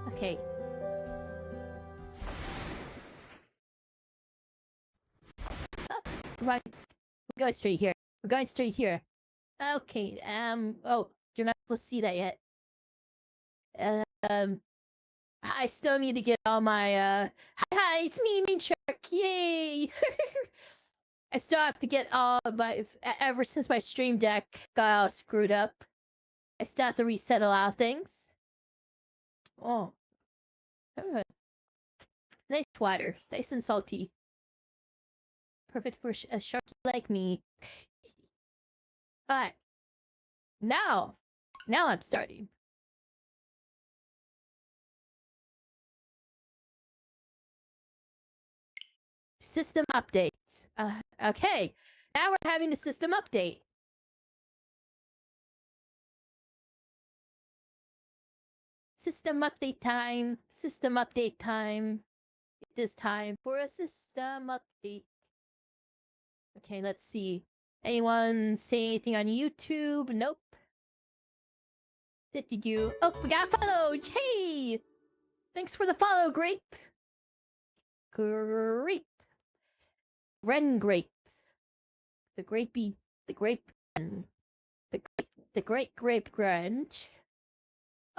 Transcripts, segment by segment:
Okay. Right. We're going straight here. We're going straight here. Okay, oh, you're not supposed to see that yet. I still need to get all my, hi, it's me, Main Shark, yay! I still have to get all my, ever since my stream deck got all screwed up, I still have to reset a lot of things. Oh. Nice water, nice and salty. Perfect for a sharky like me. Alright. Now I'm starting. System update. Okay. Now we're having a system update. System update time. System update time. It is time for a system update. Okay, let's see. Anyone say anything on YouTube? Nope. Did you? Oh, we got followed! Hey! Thanks for the follow, Grape! Grape. Ren Grape. The grapey. The grape. The great grape grunge.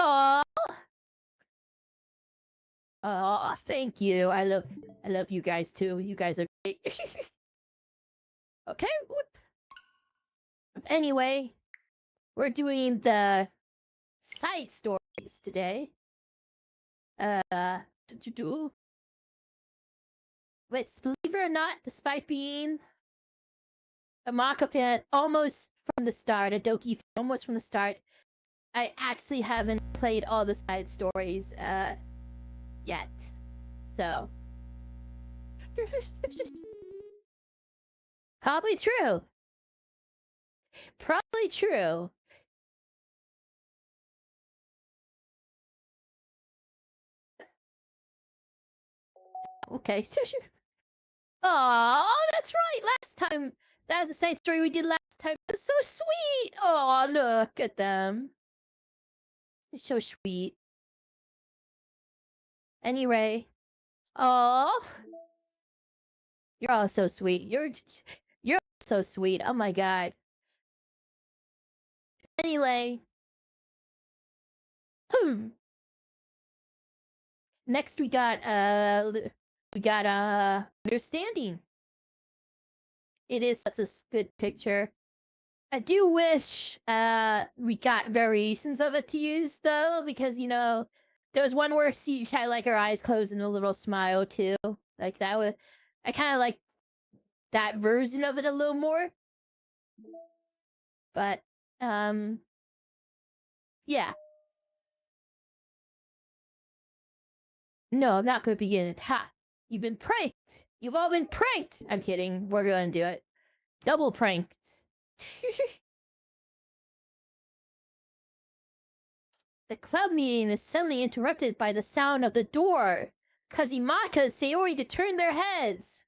Aww! Oh, thank you. I love you guys too. You guys are great. Okay. Anyway, we're doing the side stories today. Wait, believe it or not, despite being a Maka fan almost from the start, a Doki fan almost from the start, I actually haven't played all the side stories, yet. So. Probably true. Probably true. Okay. Oh, that's right. Last time, that was the side story we did last time. It was so sweet. Oh, look at them. They're so sweet. Anyway. Oh. You're all so sweet. You're so sweet. Oh my god. Anyway. Next we got understanding. It is such a good picture. I do wish we got variations of it to use though, because you know, there was one where she had like her eyes closed and a little smile too. Like that would I kinda like that version of it a little more. But yeah. No, I'm not gonna begin it. Ha! You've been pranked! You've all been pranked! I'm kidding. We're gonna do it. Double pranked. The club meeting is suddenly interrupted by the sound of the door. Kazimaka and Sayori to turn their heads.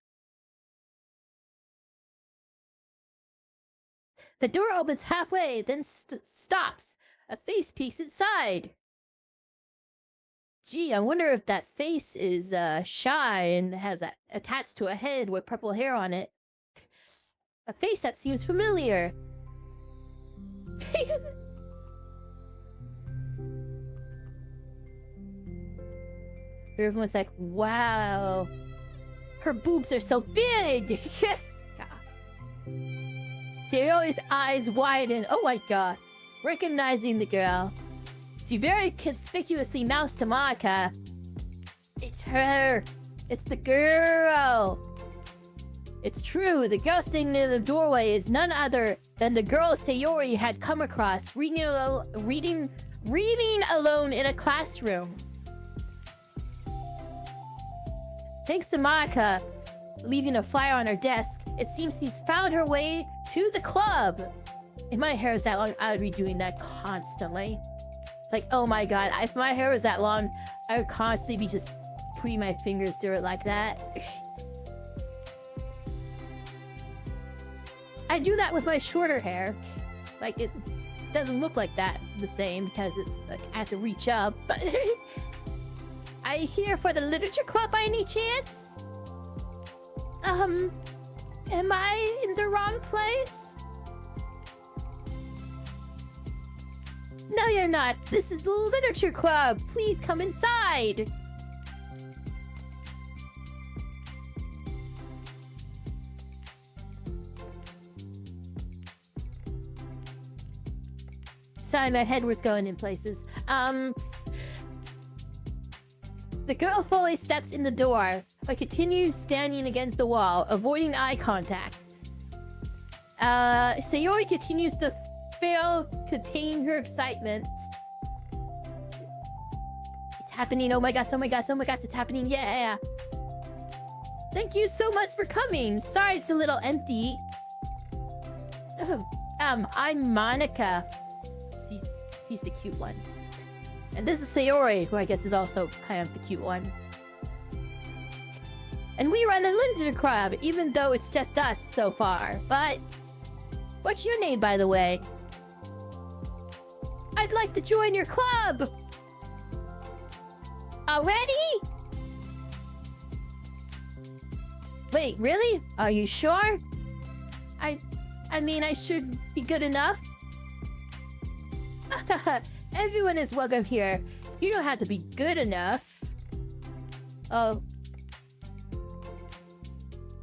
The door opens halfway, then stops. A face peeks inside. Gee, I wonder if that face is shy and has attached to a head with purple hair on it. A face that seems familiar. Everyone's like, wow. Her boobs are so big! Sayori's eyes widen. Oh my god. Recognizing the girl. She very conspicuously mouths to Maka. It's her. It's the girl. It's true. The girl standing in the doorway is none other than the girl Sayori had come across reading alone in a classroom. Thanks to Maka leaving a flyer on her desk, it seems she's found her way to the club. If my hair was that long, I would be doing that constantly. Like, oh my god, if my hair was that long, I would constantly be just putting my fingers through it like that. I do that with my shorter hair. Like, it doesn't look like that the same because it's like I have to reach up. But are you here for the literature club by any chance? Am I in the wrong place? No, you're not. This is the literature club. Please come inside. Sorry, my head was going in places. The girl fully steps in the door, but continues standing against the wall, avoiding eye contact. Sayori continues to fail contain her excitement. It's happening, oh my gosh, oh my gosh, oh my gosh, it's happening, yeah! Thank you so much for coming! Sorry it's a little empty. I'm Monica. She's the cute one. And this is Sayori, who I guess is also kind of the cute one. And we run a literature club, even though it's just us so far. But what's your name, by the way? I'd like to join your club! Already? Wait, really? Are you sure? I mean, I should be good enough. Everyone is welcome here. You don't have to be good enough. Oh.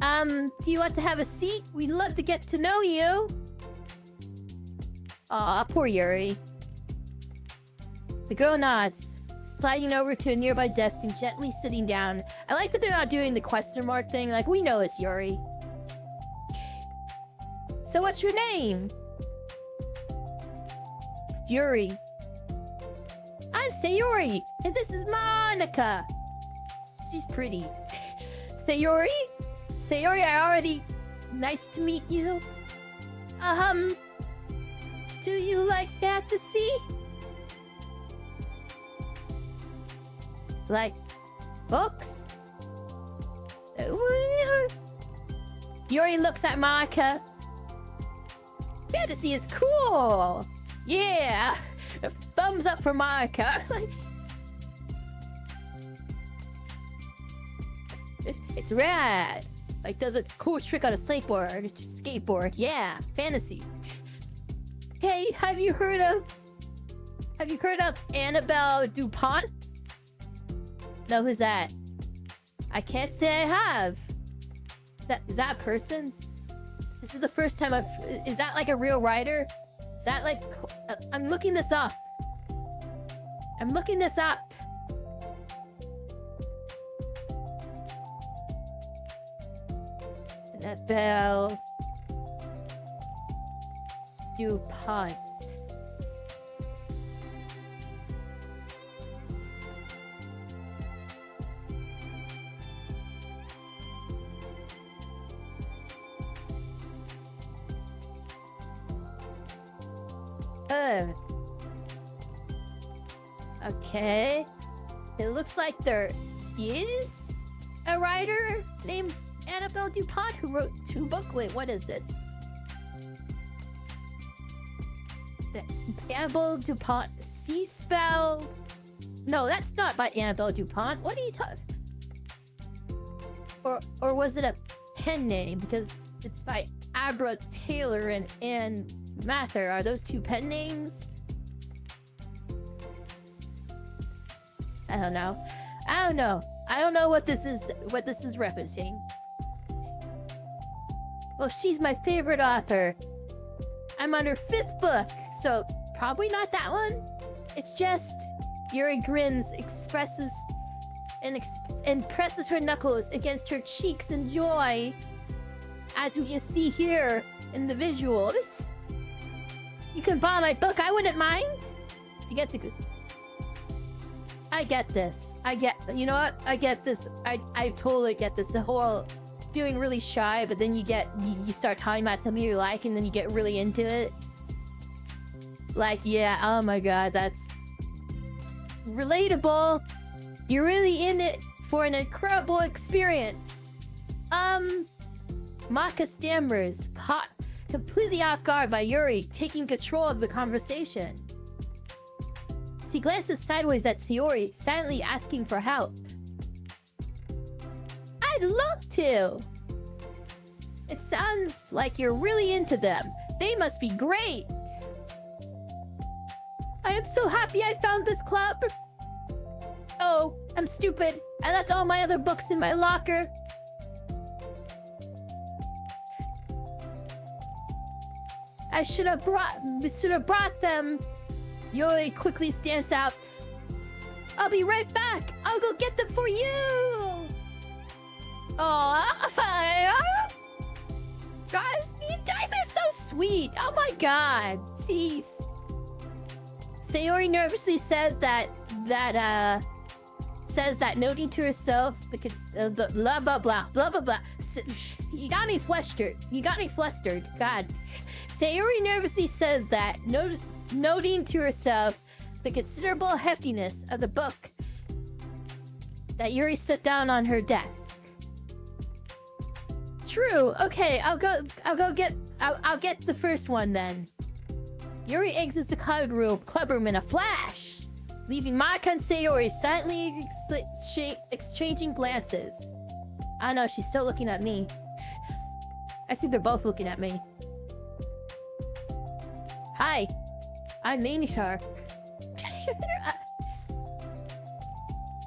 Do you want to have a seat? We'd love to get to know you. Aw, poor Yuri. The girl nods, sliding over to a nearby desk and gently sitting down. I like that they're not doing the question mark thing. Like, we know it's Yuri. So what's your name? Yuri. I'm Sayori, and this is Monica. She's pretty. Sayori? Sayori, nice to meet you. Do you like fantasy? Like books? Yuri looks at Monica. Fantasy is cool. Yeah. Thumbs up for Monica. It's rad. Like does a cool trick on a skateboard. Yeah, fantasy. Hey, have you heard of Annabelle DuPont? No, who's that? I can't say I have. Is that a person? This is the first time is that like a real writer? Is that like... I'm looking this up. Annabelle DuPont. Okay. It looks like there is a writer named Annabelle DuPont who wrote 2 books. Wait, what is this? Annabelle DuPont C spell? No, that's not by Annabelle DuPont. What are you talking? Or was it a pen name? Because it's by Abra Taylor and Ann Mather. Are those 2 pen names? I don't know. I don't know what this is referencing. Well, she's my favorite author. I'm on her 5th book, so probably not that one. It's just Yuri grins, expresses and presses her knuckles against her cheeks in joy, as we can see here in the visuals. You can buy my book, I wouldn't mind. She gets it. I get this. You know what? I get this. I totally get this. The whole feeling really shy, but then you start talking about something you like, and then you get really into it. Like, yeah, oh my god, that's relatable. You're really in it for an incredible experience. Maka stammers, completely off guard by Yuri taking control of the conversation. She glances sideways at Sayori, silently asking for help. I'd love to! It sounds like you're really into them. They must be great! I am so happy I found this club! Oh, I'm stupid. I left all my other books in my locker. I should have brought them. Yuri quickly stands out. I'll be right back. I'll go get them for you. Oh, guys, you guys are so sweet. Oh my god. See, Sayori nervously says that noting to herself the blah blah blah blah blah blah. You got me flustered. God. Sayori nervously says that noting to herself the considerable heftiness of the book that Yuri set down on her desk. True. Okay, I'll get the first one then. Yuri exits the club room in a flash, leaving Maka and Sayori silently exchanging glances. I know, she's still looking at me. I think they're both looking at me. Hi, I'm Main Shark.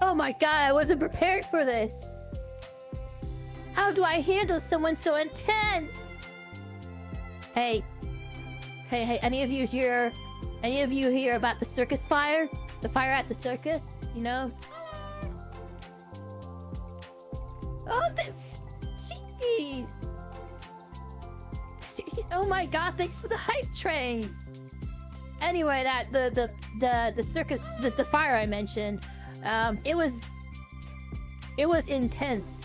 Oh my god, I wasn't prepared for this. How do I handle someone so intense? Hey, any of you hear about the circus fire? The fire at the circus? You know? Oh, jeez. Oh my god, thanks for the hype train. Anyway, the circus, the fire I mentioned, it was intense.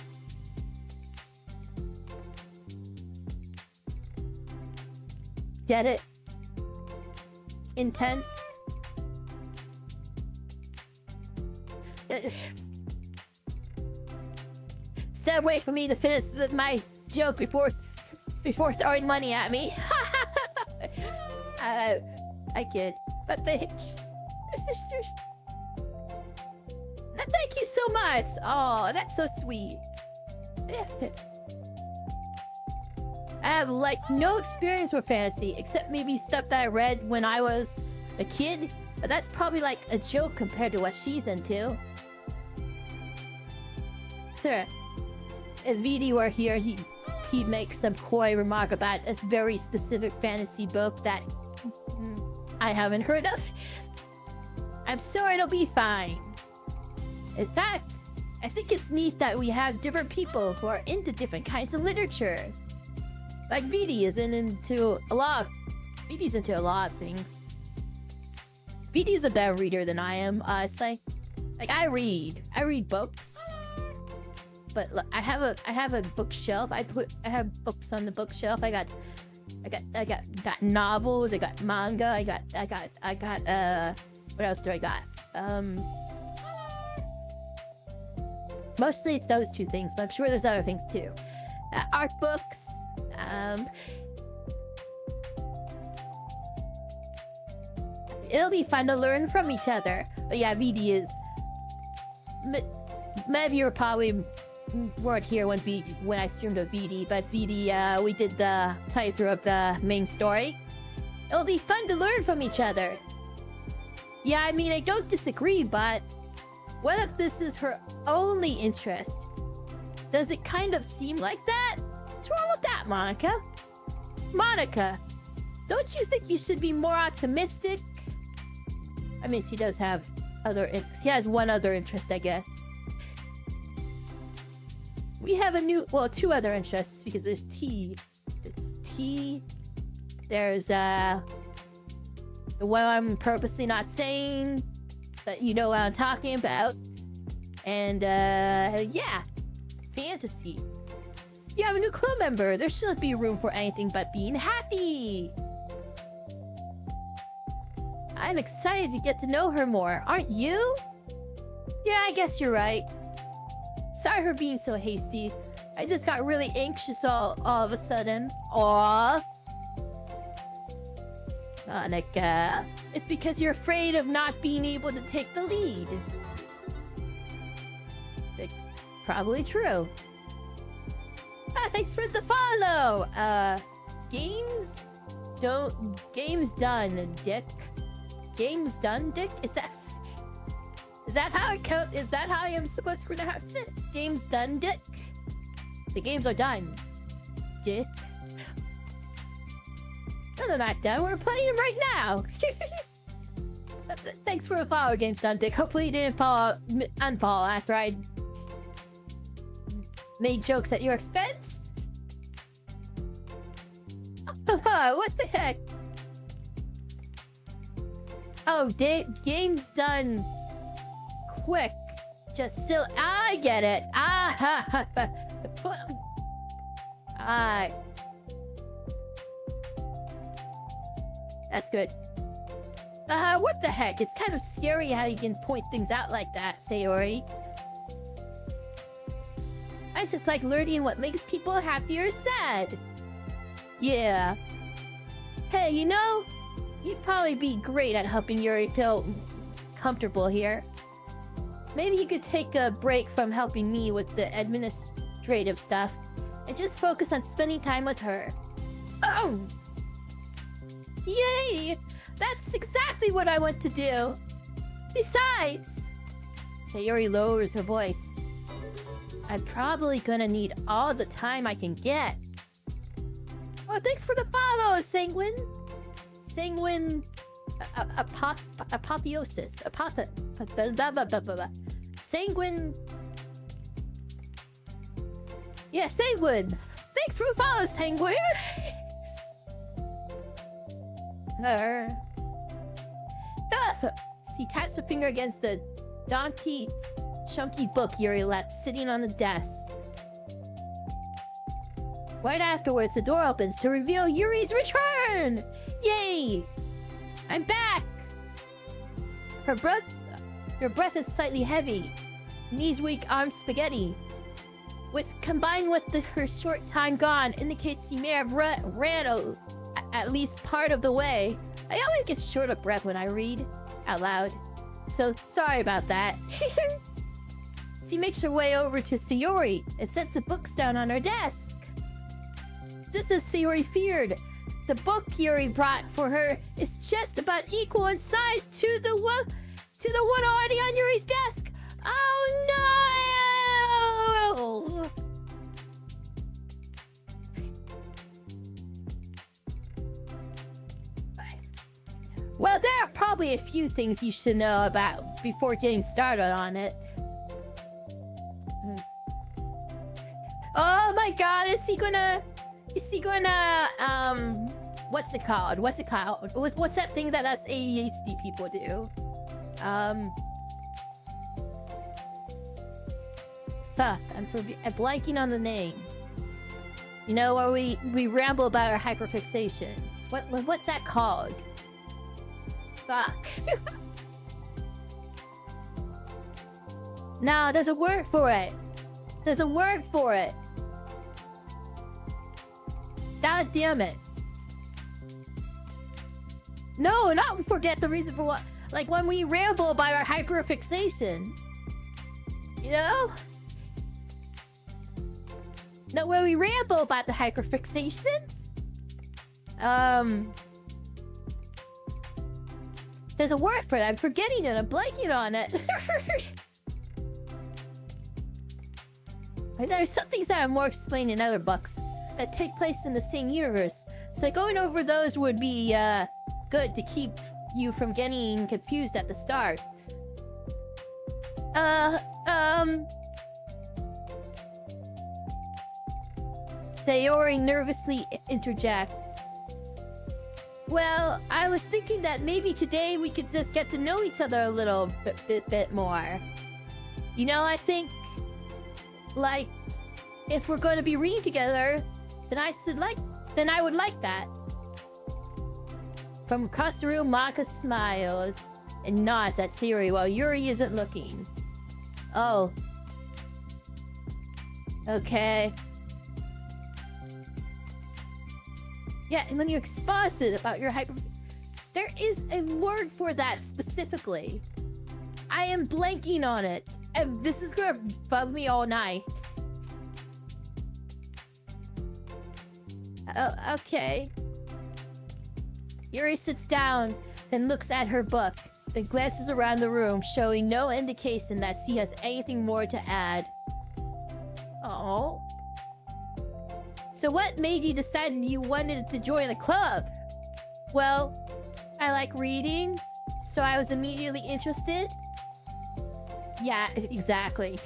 Get it? Intense. Said wait for me to finish my joke before throwing money at me. I kid, but thank you so much. Oh, that's so sweet. I have like no experience with fantasy except maybe stuff that I read when I was a kid, but that's probably like a joke compared to what she's into. Sir, if VD were here, he'd make some coy remark about this very specific fantasy book that I haven't heard of. I'm sure it'll be fine. In fact, I think it's neat that we have different people who are into different kinds of literature. Like VD is into a lot of things. VD's a better reader than I am, honestly. Like I read books. But look, I have a bookshelf. I have books on the bookshelf. I got novels, I got manga, I got what else do I got? Mostly it's those two things, but I'm sure there's other things too. Art books, it'll be fun to learn from each other. But yeah, VD is... Many of you probably weren't here when I streamed with VD, but VD, we did the playthrough of the main story. It'll be fun to learn from each other. Yeah, I mean, I don't disagree, but what if this is her only interest? Does it kind of seem like that? What's wrong with that, Monica? Monica, don't you think you should be more optimistic? I mean, she does have she has one other interest, I guess. We have two other interests because there's tea. It's tea. There's the one I'm purposely not saying, but you know what I'm talking about. And yeah, fantasy. You have a new club member. There shouldn't be room for anything but being happy. I'm excited to get to know her more, aren't you? Yeah, I guess you're right. Sorry for being so hasty. I just got really anxious all of a sudden. Aww. Monica, it's because you're afraid of not being able to take the lead. It's probably true. Thanks for the follow! Games? Game's done, Dick. Game's done, Dick? Is that how it counts? Is that how I am supposed to pronounce it? Game's done, Dick? The games are done, Dick. No, they're not done. We're playing them right now. Thanks for the follow, Game's done, Dick. Hopefully you didn't unfollow after I made jokes at your expense. What the heck? Oh, game's done quick. Just still, I get it. That's good. What the heck? It's kind of scary how you can point things out like that, Sayori. I just like learning what makes people happy or sad. Yeah. Hey, you know, you'd probably be great at helping Yuri feel comfortable here. Maybe you could take a break from helping me with the administrative stuff and just focus on spending time with her. Oh! Yay! That's exactly what I want to do. Besides, Sayori lowers her voice. I'm probably gonna need all the time I can get. Oh, thanks for the follow, Sanguine. Sanguine... apotheosis. Sanguine... Yeah, Sanguine. Thanks for the follow, Sanguine. She taps her finger against the daunty, chunky book Yuri left sitting on the desk. Right afterwards, the door opens to reveal Yuri's return! Yay! I'm back! Her breath is slightly heavy. Knees weak, arms spaghetti. Which, combined with her short time gone, indicates she may have ran at least part of the way. I always get short of breath when I read out loud. So, sorry about that. She makes her way over to Sayori and sets the books down on her desk. Just as Sayori feared, the book Yuri brought for her is just about equal in size to the one already on Yuri's desk. Oh no! Well, there are probably a few things you should know about before getting started on it. Oh my god, is he gonna, what's it called? What's that thing that us ADHD people do? I'm blanking on the name. You know, where we ramble about our hyperfixations. What's that called? Fuck. No, there's a word for it. There's a word for it. God damn it. No, not forget the reason for what. Like when we ramble about our hyperfixations. You know? No, when we ramble about the hyperfixations. There's a word for it. I'm forgetting it. I'm blanking on it. There's some things that are more explained in other books that take place in the same universe. So going over those would be good to keep you from getting confused at the start. Sayori nervously interjects. Well, I was thinking that maybe today we could just get to know each other a little bit more. You know, I think, like, if we're going to be reading together, then I would like that. From across the room, Maka smiles and nods at Sayori while Yuri isn't looking. Oh. Okay. Yeah, and when you exposit about your There is a word for that specifically. I am blanking on it. And this is gonna bug me all night. Oh, okay. Yuri sits down, then looks at her book, then glances around the room, showing no indication that she has anything more to add. Oh. So what made you decide you wanted to join the club? Well, I like reading, so I was immediately interested. Yeah, exactly.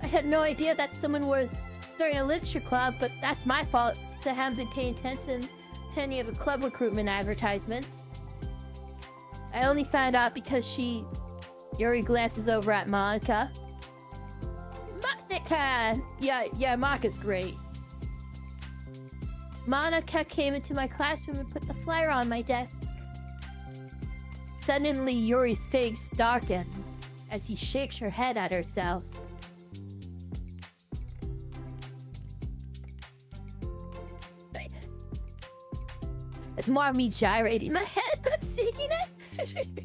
I had no idea that someone was starting a literature club, but that's my fault since I haven't been paying attention to any of the club recruitment advertisements. I only found out because Yuri glances over at Monica. Monica! Yeah, Monica's great. Monica came into my classroom and put the flyer on my desk. Suddenly, Yuri's face darkens as he shakes her head at herself. It's more of me gyrating my head, not shaking it.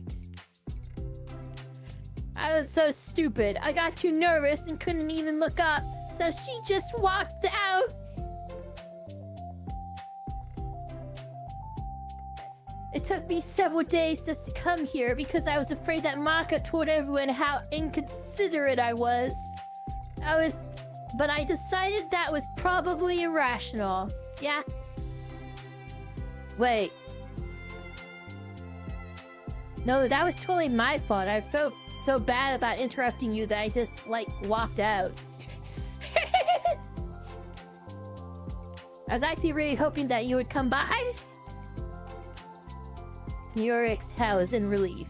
I was so stupid. I got too nervous and couldn't even look up, so she just walked out. It took me several days just to come here because I was afraid that Maka told everyone how inconsiderate I was. But I decided that was probably irrational. Yeah? Wait. No, that was totally my fault. I felt so bad about interrupting you that I just, like, walked out. I was actually really hoping that you would come by. Yuri exhales in relief.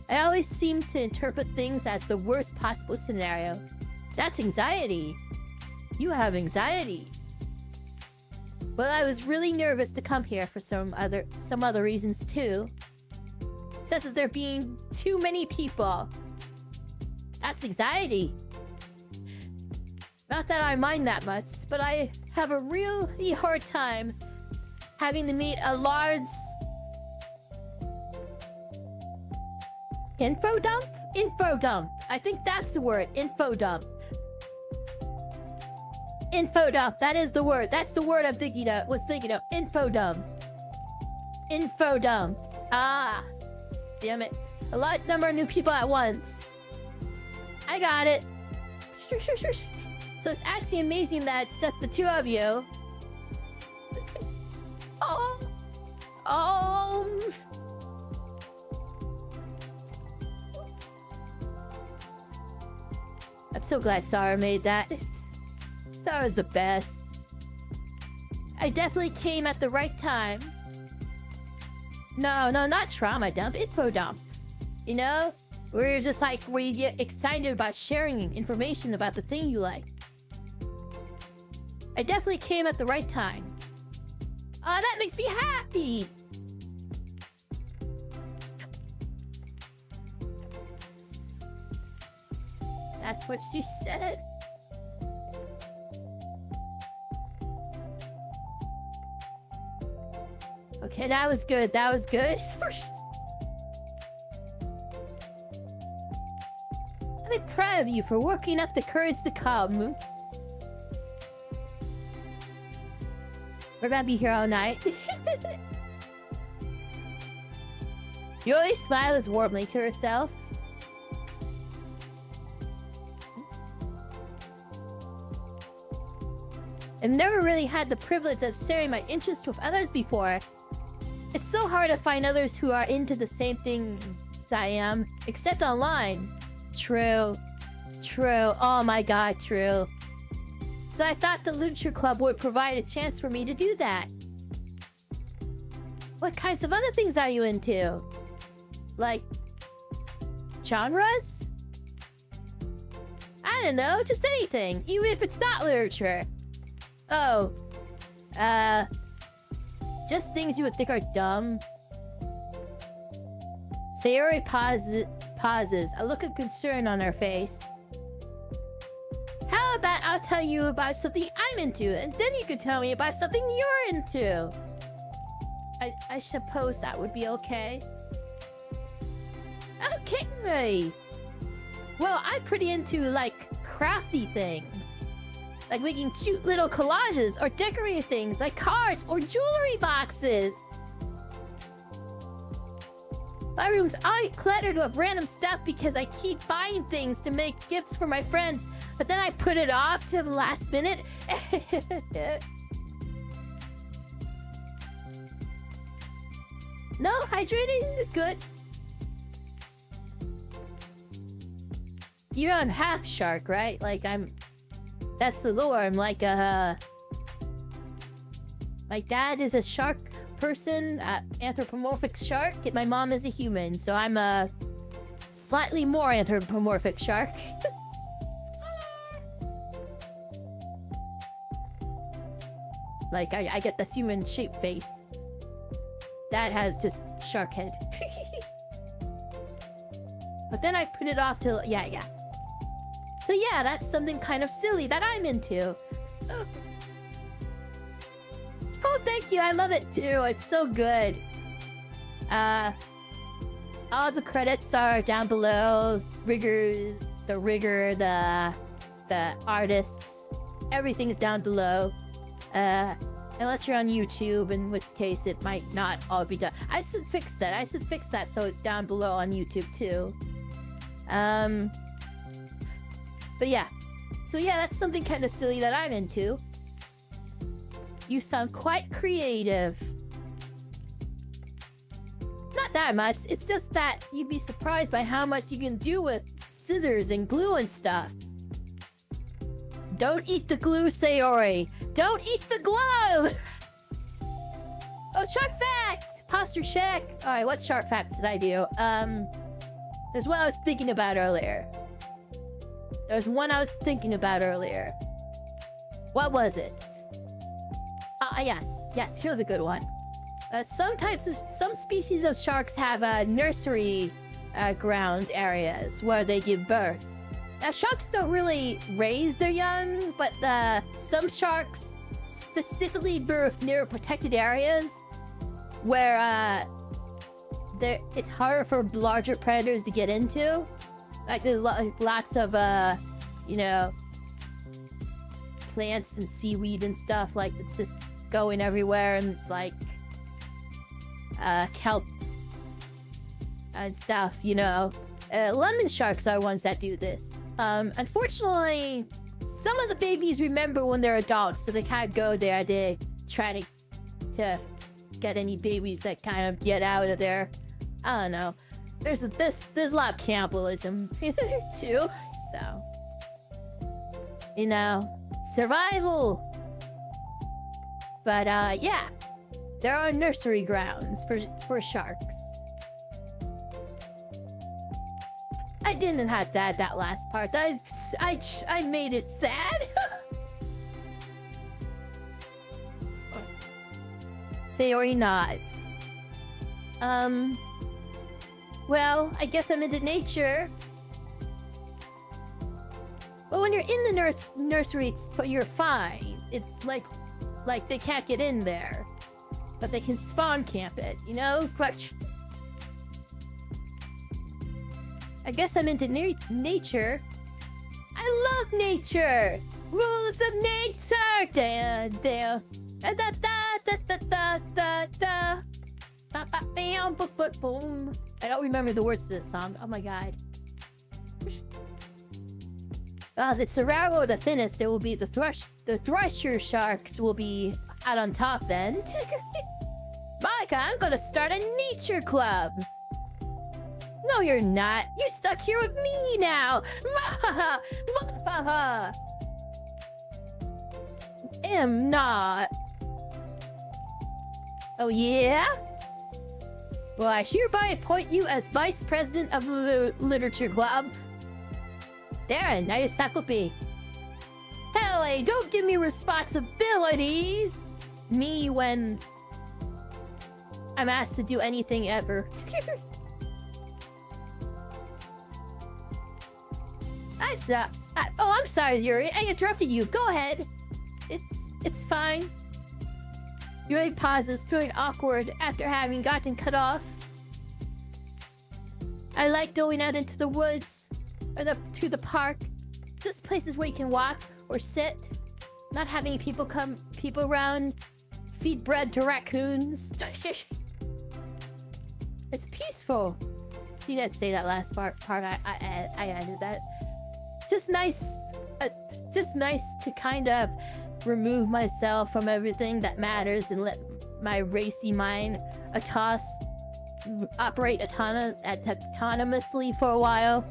I always seem to interpret things as the worst possible scenario. That's anxiety. You have anxiety. Well, I was really nervous to come here for some other reasons too. Such as there being too many people. That's anxiety. Not that I mind that much, but I have a really hard time having to meet a large info dump? Info dump. I think that's the word. Info dump. Info dump. That is the word. That's the word I'm thinking of. Was thinking of. Info dump. Info dump. Ah. Damn it. A large number of new people at once. I got it. So it's actually amazing that it's just the two of you. I'm so glad Sarah made that. Sarah's the best. I definitely came at the right time. No, not trauma dump, info dump. You know? We're just like, we get excited about sharing information about the thing you like. I definitely came at the right time. That makes me happy! That's what she said. Okay, that was good. That was good. I'm proud of you for working up the courage to come. We're gonna be here all night. Yuri smiles warmly to herself. I've never really had the privilege of sharing my interests with others before. It's so hard to find others who are into the same things I am, except online. True. True. Oh my god, true. So I thought the literature club would provide a chance for me to do that. What kinds of other things are you into? Like, genres? I don't know, just anything, even if it's not literature. Oh, just things you would think are dumb. Sayori pauses, a look of concern on her face. How about that, I'll tell you about something I'm into, and then you can tell me about something you're into. I suppose that would be okay. Okay. Well, I'm pretty into, like, crafty things. Like making cute little collages or decorating things like cards or jewelry boxes. My room's all cluttered with random stuff because I keep buying things to make gifts for my friends, but then I put it off to the last minute. No, hydrating is good. You're on half shark, right? Like that's the lore. I'm like my dad is a shark person, anthropomorphic shark, and my mom is a human, so I'm a slightly more anthropomorphic shark. Like I get this human shaped face. Dad has just shark head. But then I put it off till yeah. So yeah, that's something kind of silly that I'm into. Oh, thank you. I love it too. It's so good. All the credits are down below. The rigger, the artists, everything's down below. Unless you're on YouTube, in which case it might not all be done. I should fix that so it's down below on YouTube too. But yeah. So yeah, that's something kind of silly that I'm into. You sound quite creative. Not that much. It's just that you'd be surprised by how much you can do with scissors and glue and stuff. Don't eat the glue, Sayori. Don't eat the glove! Oh, shark fact! Posture check. Alright, what shark facts did I do? There's one I was thinking about earlier. What was it? Yes, here's a good one. Some species of sharks have nursery ground areas where they give birth. Now, sharks don't really raise their young, but some sharks specifically birth near protected areas where it's harder for larger predators to get into. Like there's lots of plants and seaweed and stuff, like it's just going everywhere, and it's like kelp and stuff, lemon sharks are ones that do this. Unfortunately, some of the babies remember when they're adults, so they can't go there to try to get any babies that kind of get out of there. I don't know. There's a lot of cannibalism too, so survival. But yeah, there are nursery grounds for sharks. I didn't have that last part. I made it sad. Sayori nods. Well, I guess I'm into nature. But when you're in the nursery, you're fine. It's like they can't get in there, but they can spawn camp it, I guess I'm into nature. I love nature. Rules of nature. Da da da da da da da da. Ba ba bam boom boom boom. I don't remember the words to this song. Oh my god. The Cerrado or the thinnest, there will be the Thresher sharks will be out on top then. Monica, I'm gonna start a nature club. No, you're not. You're stuck here with me now. Am not. Oh yeah? Well, I hereby appoint you as Vice President of the Literature Club. There, now you're stuck with me. Hey, don't give me responsibilities! Me when I'm asked to do anything ever. I'm sorry, Yuri. I interrupted you. Go ahead. It's fine. Yuri pauses, feeling awkward after having gotten cut off. I like going out into the woods or to the park. Just places where you can walk or sit. Not having people around. Feed bread to raccoons. It's peaceful. You didn't say that last part. I added that. Just nice to kind of remove myself from everything that matters and let my racy mind operate autonomously for a while.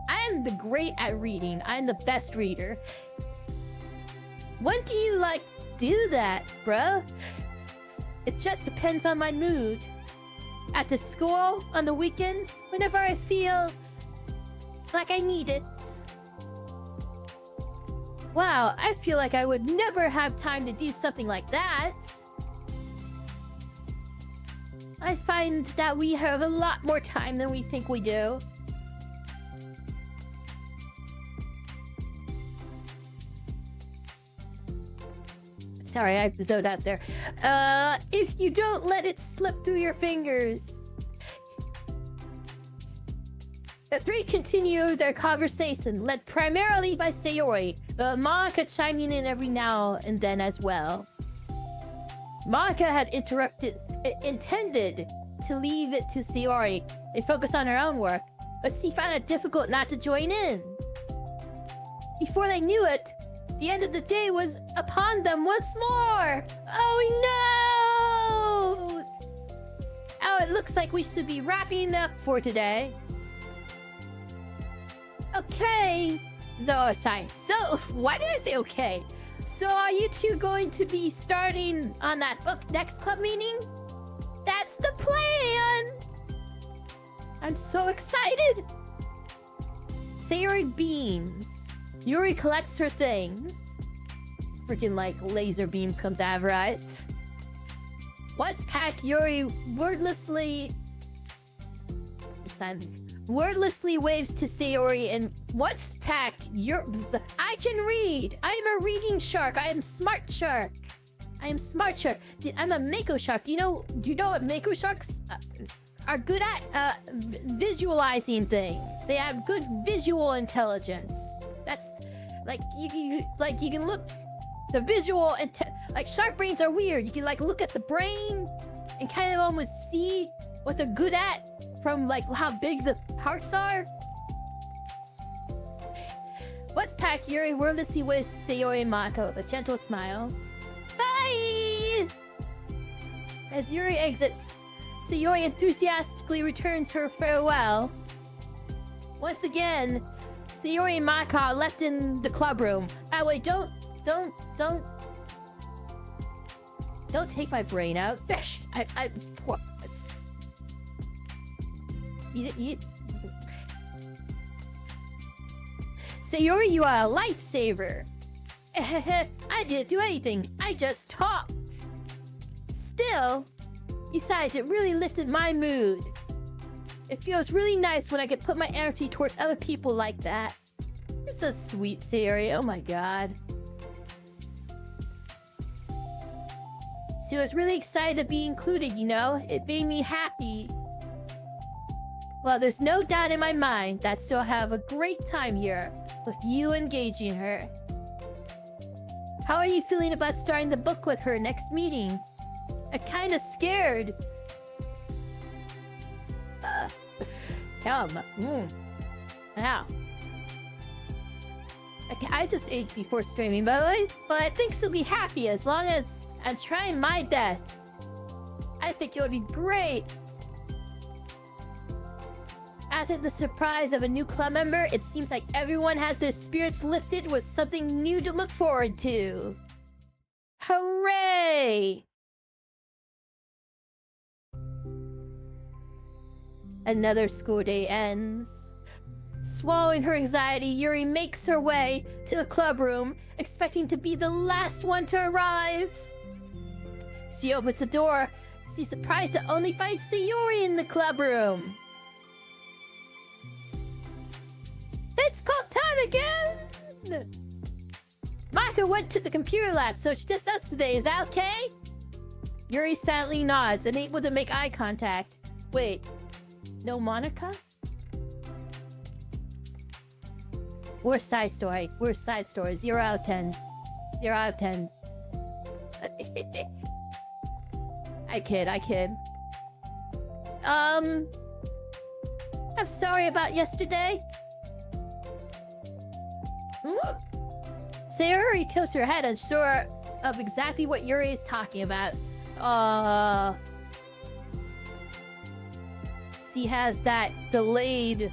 I am great at reading. I'm the best reader. When do you do that, bruh? It just depends on my mood. At the school, on the weekends, whenever I feel like I need it. Wow, I feel like I would never have time to do something like that. I find that we have a lot more time than we think we do. Sorry, I zoned out there. If you don't let it slip through your fingers. The three continue their conversation, led primarily by Sayori, but Monica chiming in every now and then as well. Monica had intended to leave it to Sayori and focus on her own work, but she found it difficult not to join in. Before they knew it, the end of the day was upon them once more! Oh no! Oh, it looks like we should be wrapping up for today. Okay. So, sorry. So, why did I say okay? So, are you two going to be starting on that book next club meeting? That's the plan! I'm so excited! Sayori beams. Yuri collects her things. Freaking laser beams comes out of her eyes. Once packed, Yuri wordlessly waves to Sayori, and once packed, I can read. I am a reading shark. I am smart shark. I am smart shark. I'm a Mako shark. Do you know what Mako sharks are good at? Visualizing things. They have good visual intelligence. That's you can look the visual and shark brains are weird. You can look at the brain and kind of almost see what they're good at from how big the parts are. What's packed? Yuri wordlessly waves Sayori and Mako with a gentle smile. Bye! As Yuri exits, Sayori enthusiastically returns her farewell. Once again, Sayori and Mako are left in the club room. Oh wait, don't take my brain out. Sayori, you are a lifesaver. I didn't do anything. I just talked. Still, besides, it really lifted my mood. It feels really nice when I can put my energy towards other people like that. You're so sweet, Sayori. Oh my god. She was really excited to be included, you know? It made me happy. Well, there's no doubt in my mind that she'll have a great time here with you engaging her. How are you feeling about starting the book with her next meeting? I'm kinda scared. Ow. Okay, I just ate before streaming, by the way, but I think she'll be happy as long as I'm trying my best. I think it would be great. After the surprise of a new club member, it seems like everyone has their spirits lifted with something new to look forward to. Hooray! Another school day ends. Swallowing her anxiety, Yuri makes her way to the club room, expecting to be the last one to arrive. She opens the door. She's surprised to only find Sayori in the club room. It's called time again! Maka went to the computer lab, so it's just us today. Is that okay? Yuri sadly nods, unable to make eye contact. Wait, no Monica? Worst side story. Worst side story. 0 out of 10. 0 out of 10. I kid. I'm sorry about yesterday. Sayori tilts her head, unsure of exactly what Yuri is talking about. She has that delayed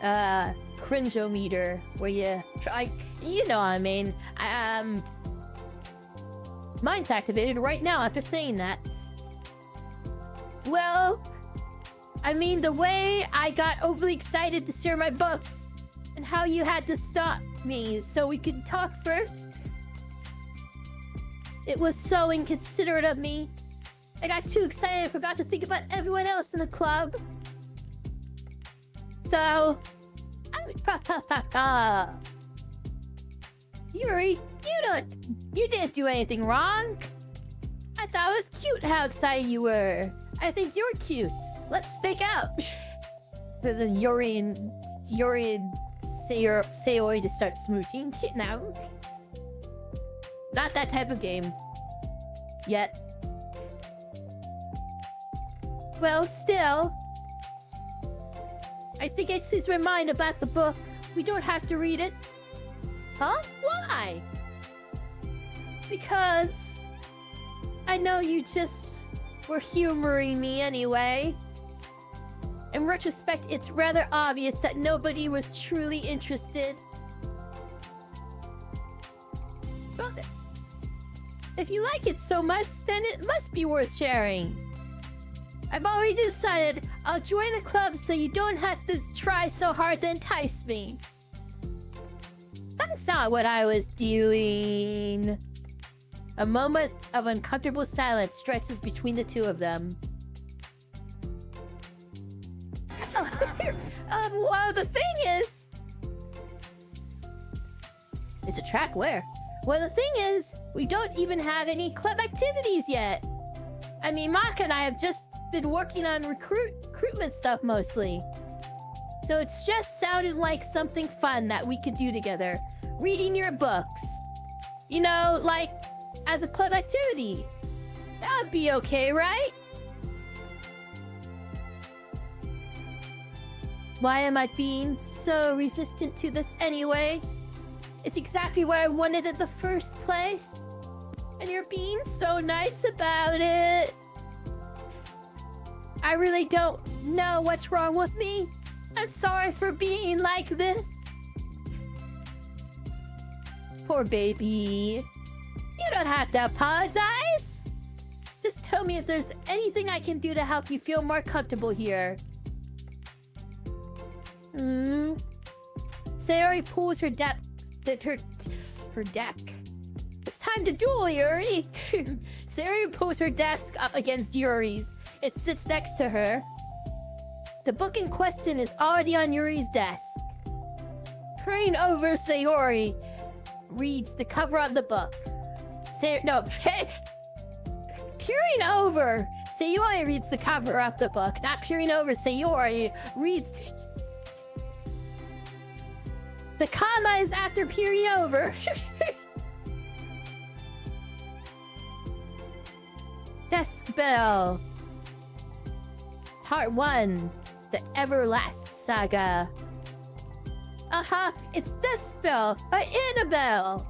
cringeometer where you try, you know what I mean. Mine's activated right now after saying that. Well, I mean, the way I got overly excited to share my books and how you had to stop me so we could talk first. It was so inconsiderate of me. I got too excited I forgot to think about everyone else in the club. So... Yuri, you didn't do anything wrong. I thought it was cute how excited you were. I think you're cute. Let's speak out. Then Yuri and Sayori just start smooching. No. Not that type of game. Yet. Well, still. I think I changed my mind about the book. We don't have to read it. Huh? Why? Because... I know you just were humoring me anyway. In retrospect, it's rather obvious that nobody was truly interested. But if you like it so much, then it must be worth sharing. I've already decided I'll join the club so you don't have to try so hard to entice me. That's not what I was doing. A moment of uncomfortable silence stretches between the two of them. Well, the thing is... It's a track where? Well, the thing is, we don't even have any club activities yet. I mean, Maka and I have just been working on recruitment stuff mostly. So it's just sounded like something fun that we could do together. Reading your books. You know, like, as a club activity. That would be okay, right? Why am I being so resistant to this anyway? It's exactly what I wanted in the first place. And you're being so nice about it. I really don't know what's wrong with me. I'm sorry for being like this. Poor baby. You don't have to apologize. Just tell me if there's anything I can do to help you feel more comfortable here. Sayori pulls her deck. It's time to duel, Yuri. Sayori pulls her desk up against Yuri's. It sits next to her. The book in question is already on Yuri's desk. Praying over, Sayori reads the cover of the book. Peering over. Sayori reads the cover of the book. Not peering over. Sayori reads... The comma is after peering over. Desk bell. Part 1. The Everlast Saga. It's Desk Bell by Annabelle.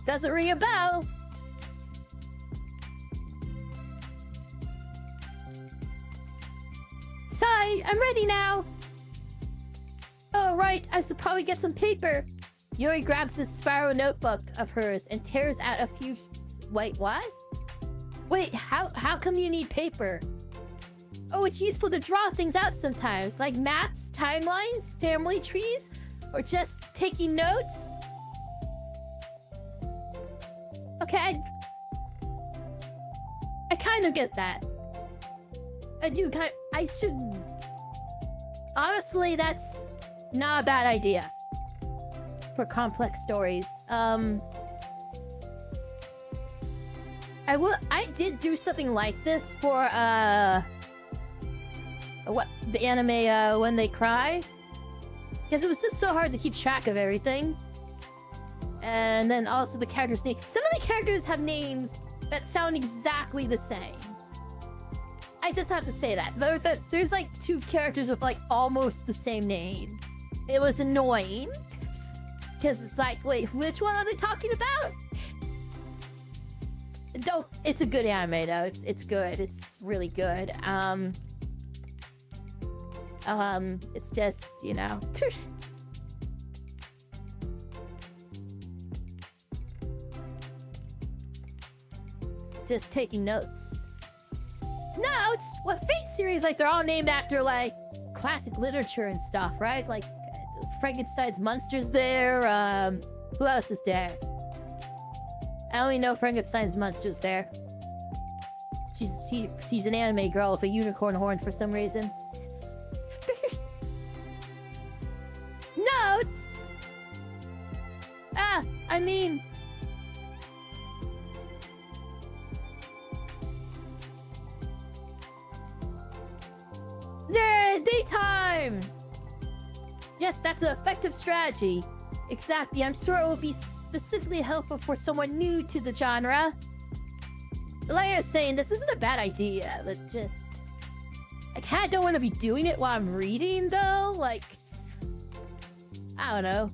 Doesn't ring a bell. Sorry, I'm ready now. Oh, right, I should probably get some paper. Yuri grabs this spiral notebook of hers and tears out a few... Wait, what? Wait, how come you need paper? Oh, it's useful to draw things out sometimes, like maps, timelines, family trees, or just taking notes. Okay, I kind of get that. I do I shouldn't. Honestly, that's Not a bad idea. For complex stories. I did do something like this for, what, the anime, When They Cry? Because it was just so hard to keep track of everything. And then also the characters' names. Some of the characters have names that sound exactly the same. I just have to say that. There's like 2 characters with like almost the same name. It was annoying. Because it's like, wait, which one are they talking about? It's a good anime though. It's good. It's really good. It's just, you know. Just taking notes. Notes? What Fate series, like, they're all named after, like, classic literature and stuff, right? Like, Frankenstein's monster's there, who else is there? I only know Frankenstein's monster's there. She's an anime girl with a unicorn horn for some reason. Notes? I mean... Yeah, daytime! Yes, that's an effective strategy. Exactly, I'm sure it will be specifically helpful for someone new to the genre. Like I was saying, this isn't a bad idea. Let's just... I kinda don't want to be doing it while I'm reading, though. Like, I don't know.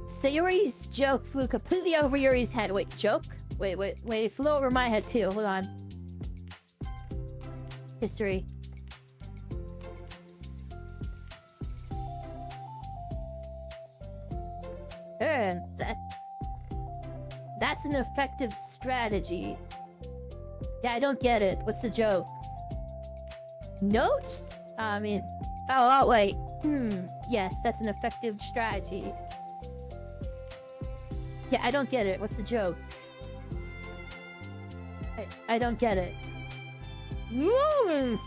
Sayori's joke flew completely over Yuri's head. Wait, joke? Wait, it flew over my head, too. Hold on. History. That's an effective strategy. Yeah, I don't get it. What's the joke? Notes? I mean... Oh, wait. Yes, that's an effective strategy. Yeah, I don't get it. What's the joke? I don't get it.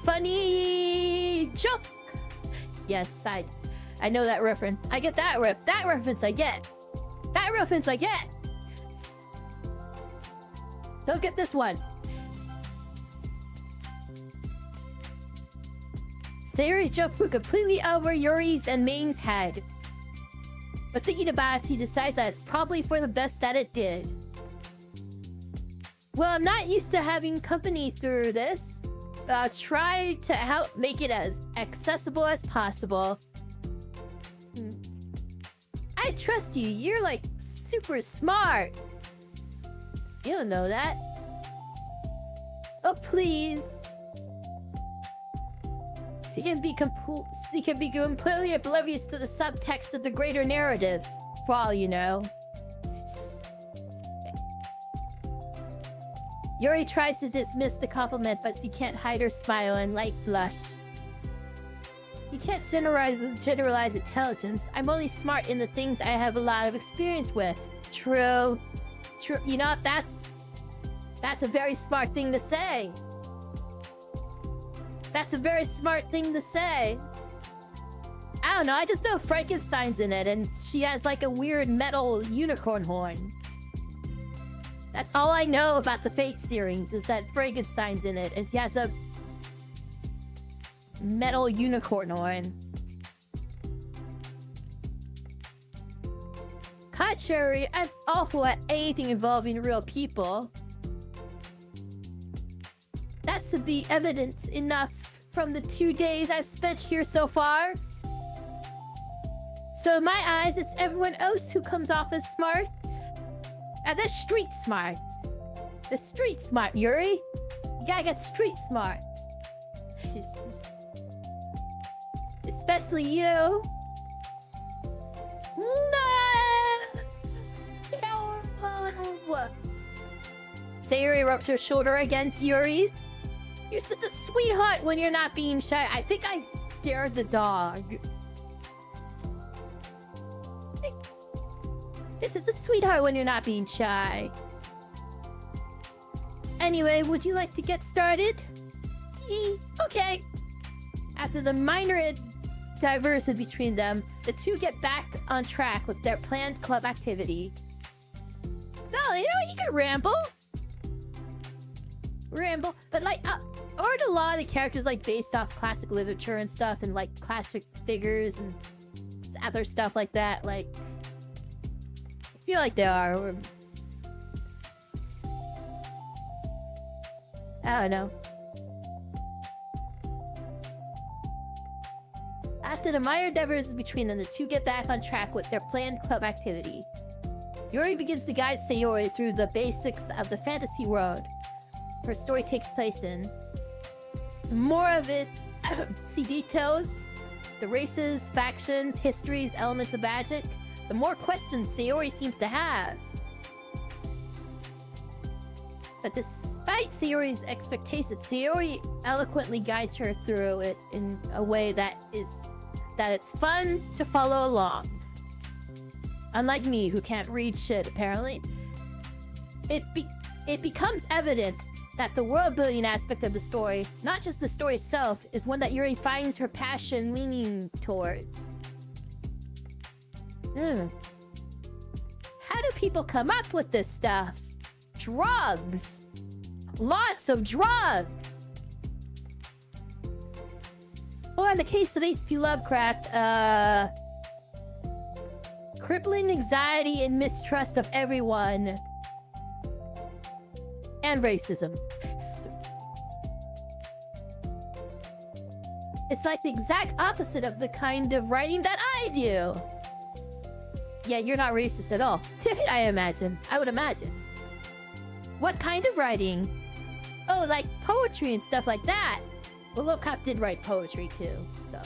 Funny joke! Yes, I know that reference. I get that reference I get. That reference I get! Don't get this one. Sayori's joke flew completely over Yuri's and Main's head. But thinking about it, he decides that it's probably for the best that it did. Well, I'm not used to having company through this. I'll try to help make it as accessible as possible. I trust you. You're like super smart. You don't know that. Oh, please. She can be completely oblivious to the subtext of the greater narrative, for all you know. Yuri tries to dismiss the compliment, but she can't hide her smile and light blush. You can't generalize intelligence. I'm only smart in the things I have a lot of experience with. True. True. You know, that's a very smart thing to say. That's a very smart thing to say. I don't know, I just know Frankenstein's in it, and she has like a weird metal unicorn horn. That's all I know about the Fate series, is that Frankenstein's in it, and she has a metal unicorn horn. Contrary, I'm awful at anything involving real people. That should be evident enough from the 2 days I've spent here so far. So in my eyes, it's everyone else who comes off as smart. And they're street smart. They're street smart, Yuri. You gotta get street smart. Especially you. No. Sayori rubs her shoulder against Yuri's. You're such a sweetheart when you're not being shy. I think I scared the dog. You're such a sweetheart when you're not being shy. Anyway, would you like to get started? Okay. After the minor divergence between them, the two get back on track with their planned club activity. No, you know, you can ramble. But like, aren't a lot of the characters like based off classic literature and stuff, and like classic figures and other stuff like that? Like, I feel like they are. I don't know. After the minor divergences between them, the two get back on track with their planned club activity. Yuri begins to guide Sayori through the basics of the fantasy world her story takes place in. The more of it, see details, the races, factions, histories, elements of magic, the more questions Sayori seems to have. But despite Sayori's expectations, Sayori eloquently guides her through it in a way that it's fun to follow along. Unlike me, who can't read shit, apparently. It becomes evident that the world-building aspect of the story, not just the story itself, is one that Yuri finds her passion leaning towards. How do people come up with this stuff? Drugs! Lots of drugs! Or in the case of H.P. Lovecraft, crippling anxiety and mistrust of everyone. And racism. It's like the exact opposite of the kind of writing that I do. Yeah, you're not racist at all. I would imagine. What kind of writing? Oh, like poetry and stuff like that. Well, Lovecraft did write poetry too, so.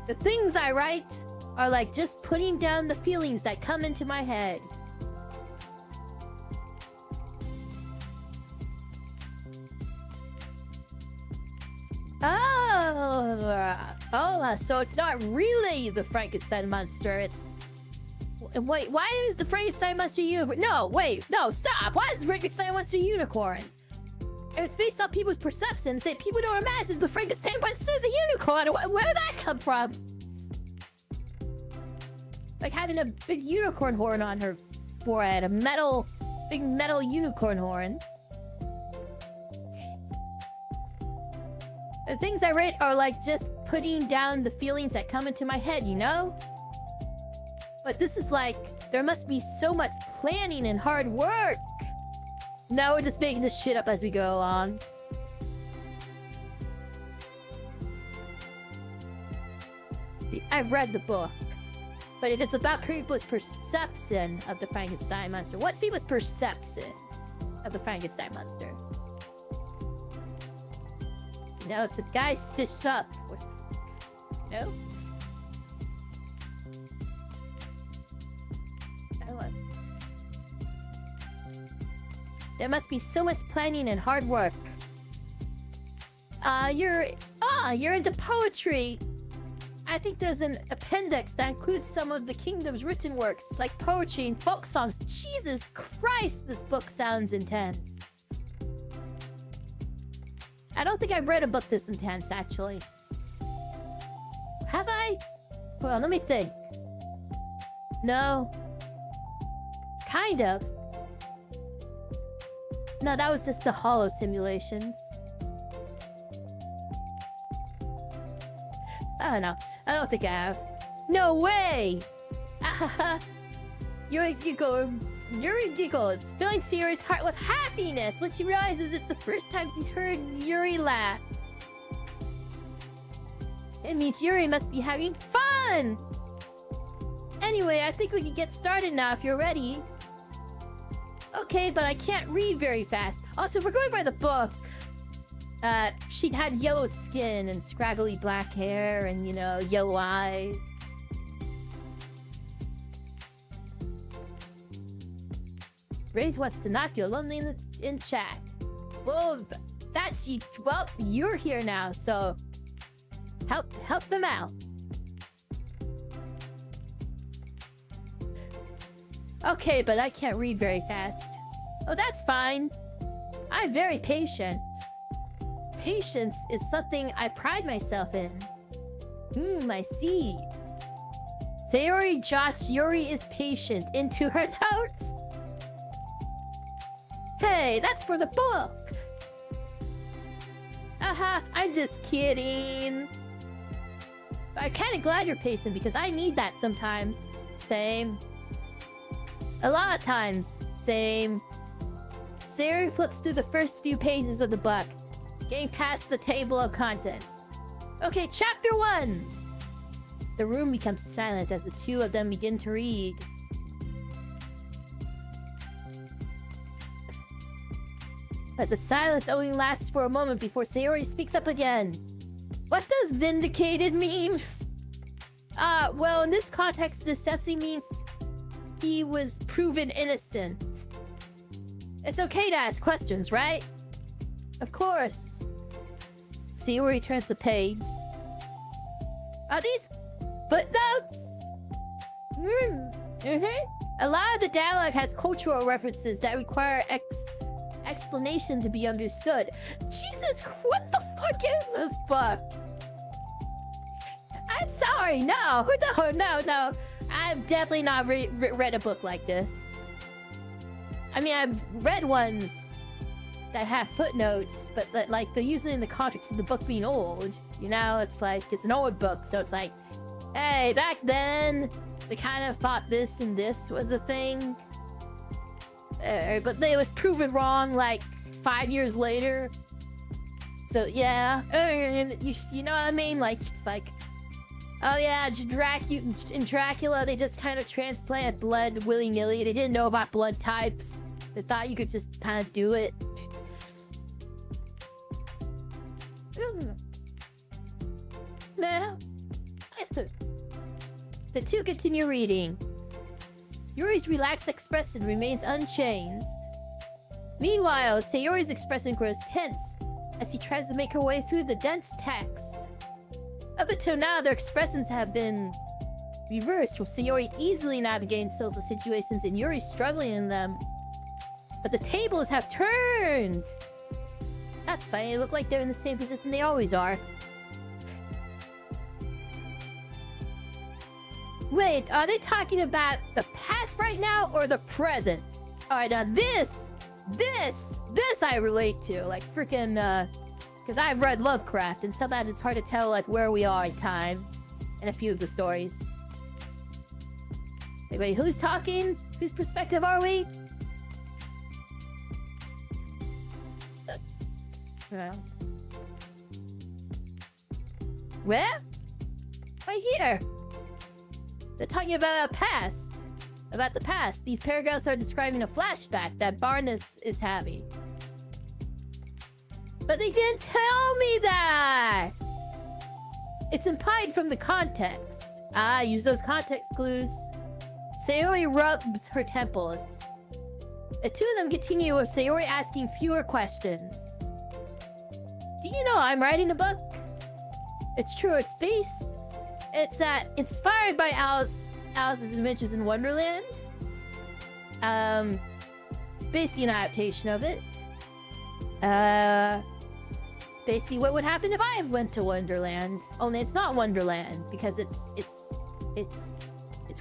The things I write are like just putting down the feelings that come into my head. So it's not really the Frankenstein monster, it's... Wait, why is the Frankenstein monster unicorn? No, wait, no, stop! Why is the Frankenstein monster unicorn? If it's based on people's perceptions, that people don't imagine the Frankenstein monster is a unicorn! Where did that come from? Like having a big unicorn horn on her forehead, big metal unicorn horn. The things I write are like just putting down the feelings that come into my head, you know? But this is like, there must be so much planning and hard work. No, we're just making this shit up as we go along. See, I've read the book. But if it's about people's perception of the Frankenstein monster, what's people's perception of the Frankenstein monster? No, it's a guy stitched up. No? There must be so much planning and hard work. You're into poetry. I think there's an appendix that includes some of the kingdom's written works, like poetry and folk songs. Jesus Christ, this book sounds intense. I don't think I've read a book this intense, actually. Have I? Well, let me think. No. Kind of. No, that was just the hollow simulations. I don't know. I don't think I have. No way! Yuri giggles, filling Sayori's heart with happiness when she realizes it's the first time she's heard Yuri laugh. It means Yuri must be having fun! Anyway, I think we can get started now if you're ready. Okay, but I can't read very fast. Also, we're going by the book. She had yellow skin and scraggly black hair and, you know, yellow eyes. Rage wants to not feel lonely in chat. Well, well, you're here now, so help them out. Okay, but I can't read very fast. Oh, that's fine. I'm very patient. patience is something I pride myself in. I see. Sayori jots Yuri is patient into her notes. Hey, that's for the book. I'm just kidding. I'm kinda glad you're patient because I need that sometimes. Same. A lot of times. Same. Sayori flips through the first few pages of the book, getting past the table of contents. Okay, chapter 1! The room becomes silent as the two of them begin to read. But the silence only lasts for a moment before Sayori speaks up again. What does vindicated mean? Well, in this context, it essentially means he was proven innocent. It's okay to ask questions, right? Of course. Sayori turns the page. Are these footnotes? A lot of the dialogue has cultural references that require explanation to be understood. Jesus, what the fuck is this book? I'm sorry, no. I've definitely not read a book like this. I mean, I've read ones that have footnotes, but that, like, they're usually in the context of the book being old. You know, it's like, it's an old book, so it's like, hey, back then, they kind of thought this and this was a thing. But it was proven wrong, like, 5 years later. So, yeah. You know what I mean? Like, it's like, oh yeah, in Dracula, they just kind of transplant blood willy-nilly. They didn't know about blood types. They thought you could just kind of do it. Now, the two continue reading. Yuri's relaxed expression remains unchanged. Meanwhile, Sayori's expression grows tense as he tries to make her way through the dense text. Up until now, their expressions have been reversed, with Sayori easily navigating social situations and Yuri struggling in them. But the tables have turned! That's funny, they look like they're in the same position they always are. Wait, are they talking about the past right now or the present? Alright, now this I relate to, like freaking, because I've read Lovecraft, and sometimes it's hard to tell, like, where we are in time in a few of the stories. Wait, who's talking? Whose perspective are we? Where? Right here. They're talking about past. About the past. These paragraphs are describing a flashback that Barnes is having. But they didn't tell me that! It's implied from the context. Use those context clues. Sayori rubs her temples. The two of them continue with Sayori asking fewer questions. Do you know I'm writing a book? It's true, it's inspired by Alice's Adventures in Wonderland. It's basically an adaptation of it. It's basically what would happen if I went to Wonderland. Only it's not Wonderland because it's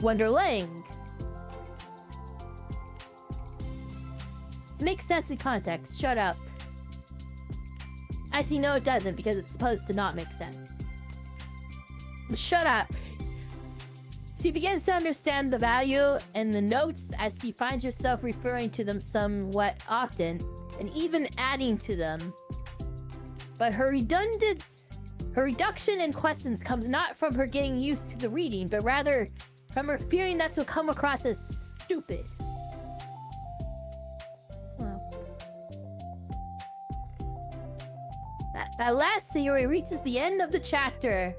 Wonderlang. Makes sense in context. Shut up. Actually, no, it doesn't because it's supposed to not make sense. Shut up. She begins to understand the value in the notes as she finds herself referring to them somewhat often and even adding to them. But her reduction in questions comes not from her getting used to the reading, but rather from her fearing that will come across as stupid. At last, Sayori reaches the end of the chapter.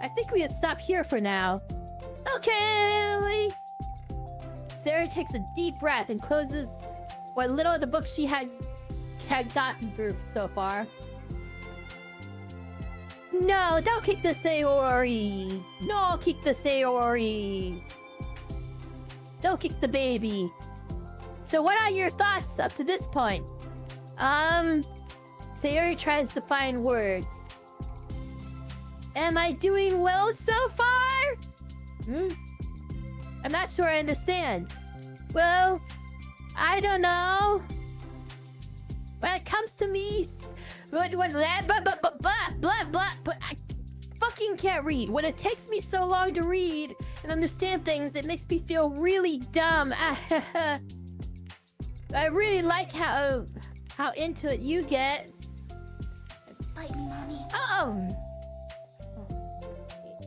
I think we can stop here for now. Okay. Sayori takes a deep breath and closes what little of the book she had gotten through so far. No, don't kick the Sayori. No, kick the Sayori. Don't kick the baby. So what are your thoughts up to this point? Sayori tries to find words. Am I doing well so far? I'm not sure I understand. Well, I don't know. When it comes to me, blah, blah, blah, but I fucking can't read. When it takes me so long to read and understand things, it makes me feel really dumb. I really like how into it you get. Bite me, mommy. Oh!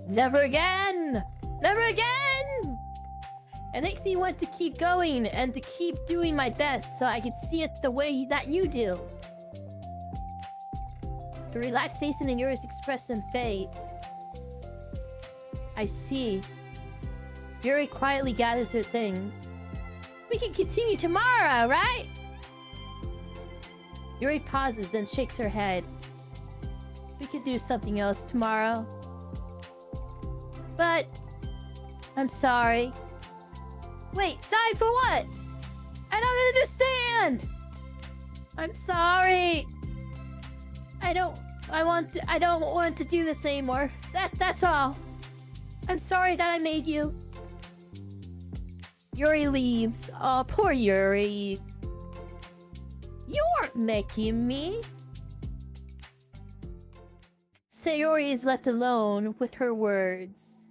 Never again! Never again! It makes me want to keep going and to keep doing my best so I can see it the way that you do. The relaxation in yours expressed in fades. I see. Yuri quietly gathers her things. We can continue tomorrow, right? Yuri pauses, then shakes her head. We could do something else tomorrow. But... I'm sorry. Wait, sorry for what? I don't understand! I'm sorry! I don't want to do this anymore. That's all. I'm sorry that I made you. Yuri leaves. Oh, poor Yuri. You weren't making me. Sayori is left alone with her words.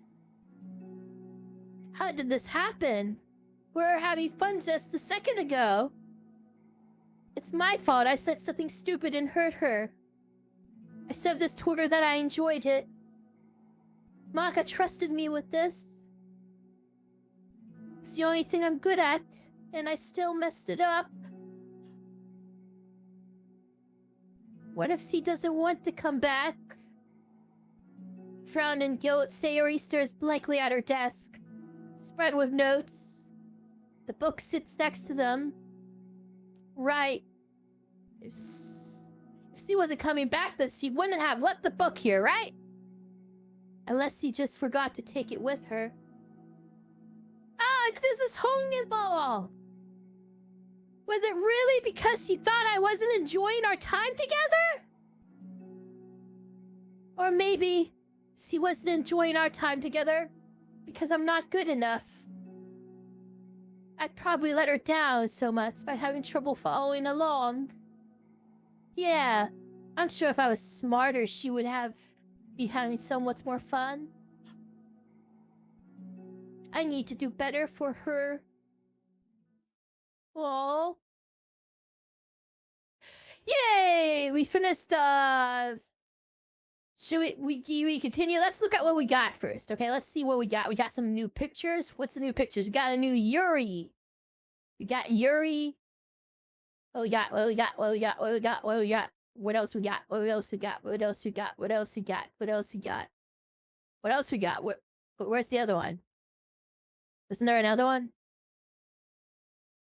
How did this happen? We were having fun just a second ago. It's my fault I said something stupid and hurt her. I should have just told her that I enjoyed it. Maka trusted me with this. It's the only thing I'm good at, and I still messed it up. What if she doesn't want to come back? Frowned in guilt, Sayori stares blankly at her desk, spread with notes. The book sits next to them. Right. If she wasn't coming back, then she wouldn't have left the book here, right? Unless she just forgot to take it with her. Ah, this is Hongenball! Was it really because she thought I wasn't enjoying our time together? Or maybe she wasn't enjoying our time together because I'm not good enough. I'd probably let her down so much by having trouble following along. Yeah, I'm sure if I was smarter, she would be having so much more fun. I need to do better for her. Oh. Yay! We finished, Should we continue? Let's look at what we got first, okay? Let's see what we got. We got some new pictures. What's the new pictures? We got a new Yuri. We got Yuri. What we got? What we got? What we got? What we got? What we got? What else we got? What else we got? What else we got? What else we got? What else we got? What else we got? Where's the other one? Isn't there another one?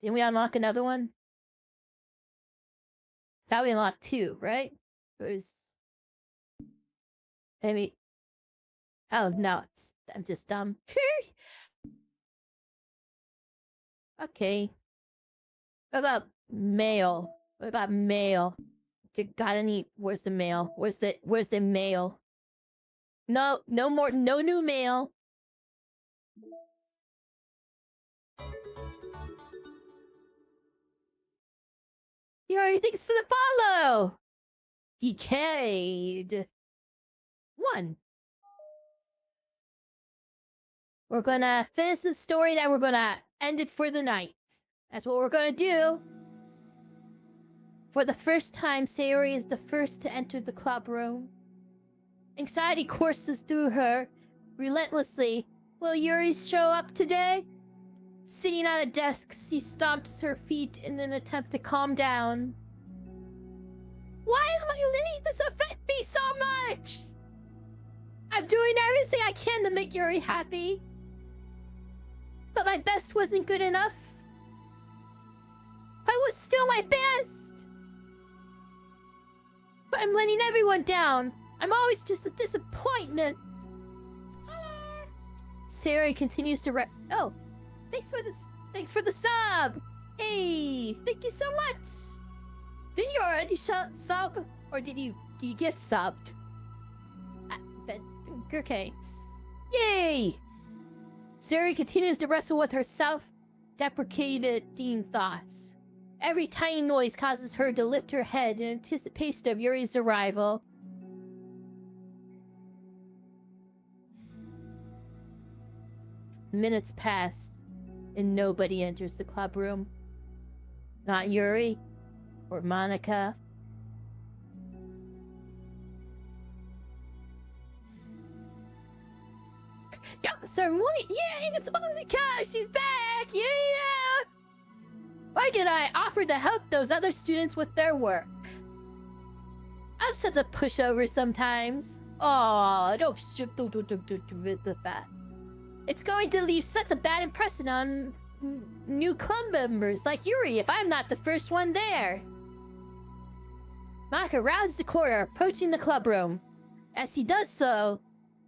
Didn't we unlock another one? Thought we unlocked two, right? It was... Maybe... Oh, no. I'm just dumb. Okay. What about mail? What about mail? Got any... Where's the mail? Where's the mail? No new mail. Yuri, thanks for the follow! Decayed. 1. We're gonna finish the story, then we're gonna end it for the night. That's what we're gonna do. For the first time, Sayori is the first to enter the club room. Anxiety courses through her relentlessly. Will Yuri show up today? Sitting at a desk, she stomps her feet in an attempt to calm down. Why am I letting this affect me so much? I'm doing everything I can to make Yuri happy. But my best wasn't good enough. I was still my best. But I'm letting everyone down. I'm always just a disappointment. Sayori continues to Oh, thanks for the sub. Hey, thank you so much. Did you already sub? Or did you get subbed? But, okay. Yay! Sari continues to wrestle with her self-deprecating thoughts. Every tiny noise causes her to lift her head in anticipation of Yuri's arrival. Minutes pass, and nobody enters the club room. Not Yuri or Monica. Ceremony? Yay, it's Monica! She's back! Yeah! Why did I offer to help those other students with their work? I'm such a pushover sometimes. Oh, don't that. It's going to leave such a bad impression on new club members like Yuri if I'm not the first one there. Monica rounds the corner, approaching the club room. As he does so,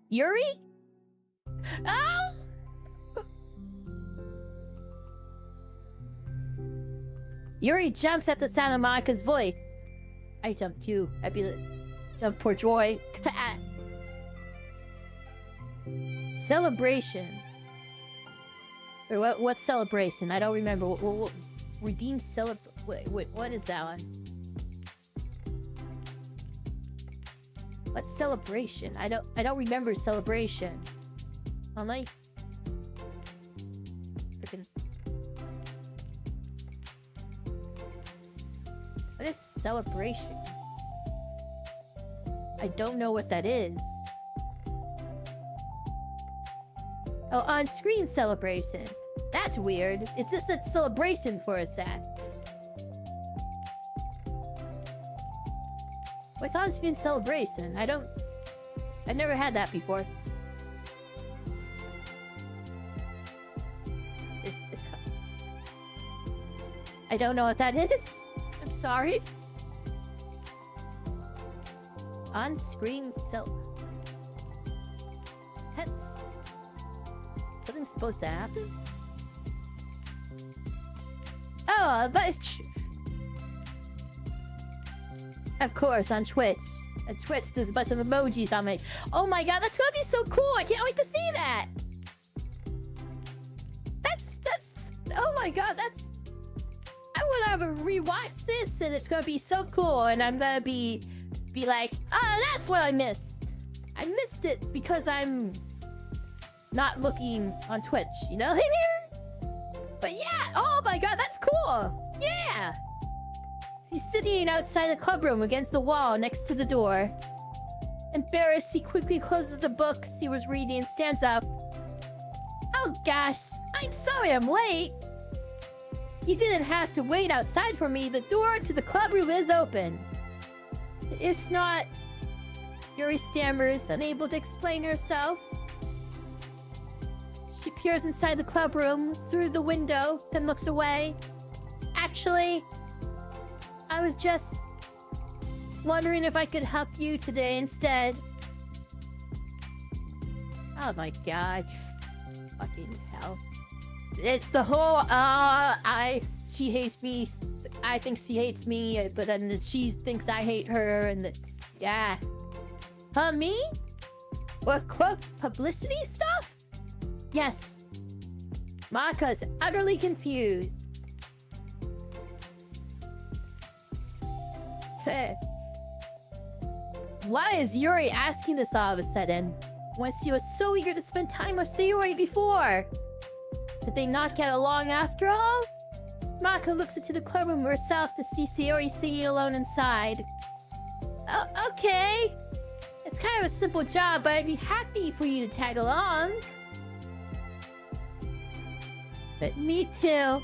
Yuri? Oh! Yuri jumps at the sound of Monica's voice. I jump too. Jump poor Joy. Celebration. Or what celebration? I don't remember. What redeem wait, what is that one? What celebration? I don't remember celebration. Freaking. What is celebration? I don't know what that is. Oh, on-screen celebration. That's weird. It's just a celebration for a sec. What's on-screen celebration? I never had that before. I don't know what that is. I'm sorry. On-screen That's... something's supposed to happen? Oh, but... Of course, on Twitch. And Twitch does a bunch of emojis on me. Oh my god, that's gonna be so cool! I can't wait to see that! That's... oh my god, that's... I wanna have a rewatch this, and it's gonna be so cool, and I'm gonna be like, oh, that's what I missed! I missed it because I'm not looking on Twitch, you know? But yeah, oh my god, that's cool! Yeah! He's sitting outside the club room against the wall next to the door. Embarrassed, he quickly closes the book he was reading and stands up. Oh gosh, I'm sorry I'm late. You didn't have to wait outside for me. The door to the club room is open. It's not... Yuri stammers, unable to explain herself. She peers inside the club room through the window, then looks away. Actually, I was just wondering if I could help you today instead. Oh my god. Fucking hell. It's the whole, she hates me. I think she hates me, but then she thinks I hate her, and it's, yeah. Huh, me? What, quote, publicity stuff? Yes. Maka's utterly confused. Why is Yuri asking this all of a sudden? When she was so eager to spend time with Sayori before? Did they not get along after all? Maka looks into the club room herself to see Sayori singing alone inside. Oh, okay. It's kind of a simple job, but I'd be happy for you to tag along. But me too.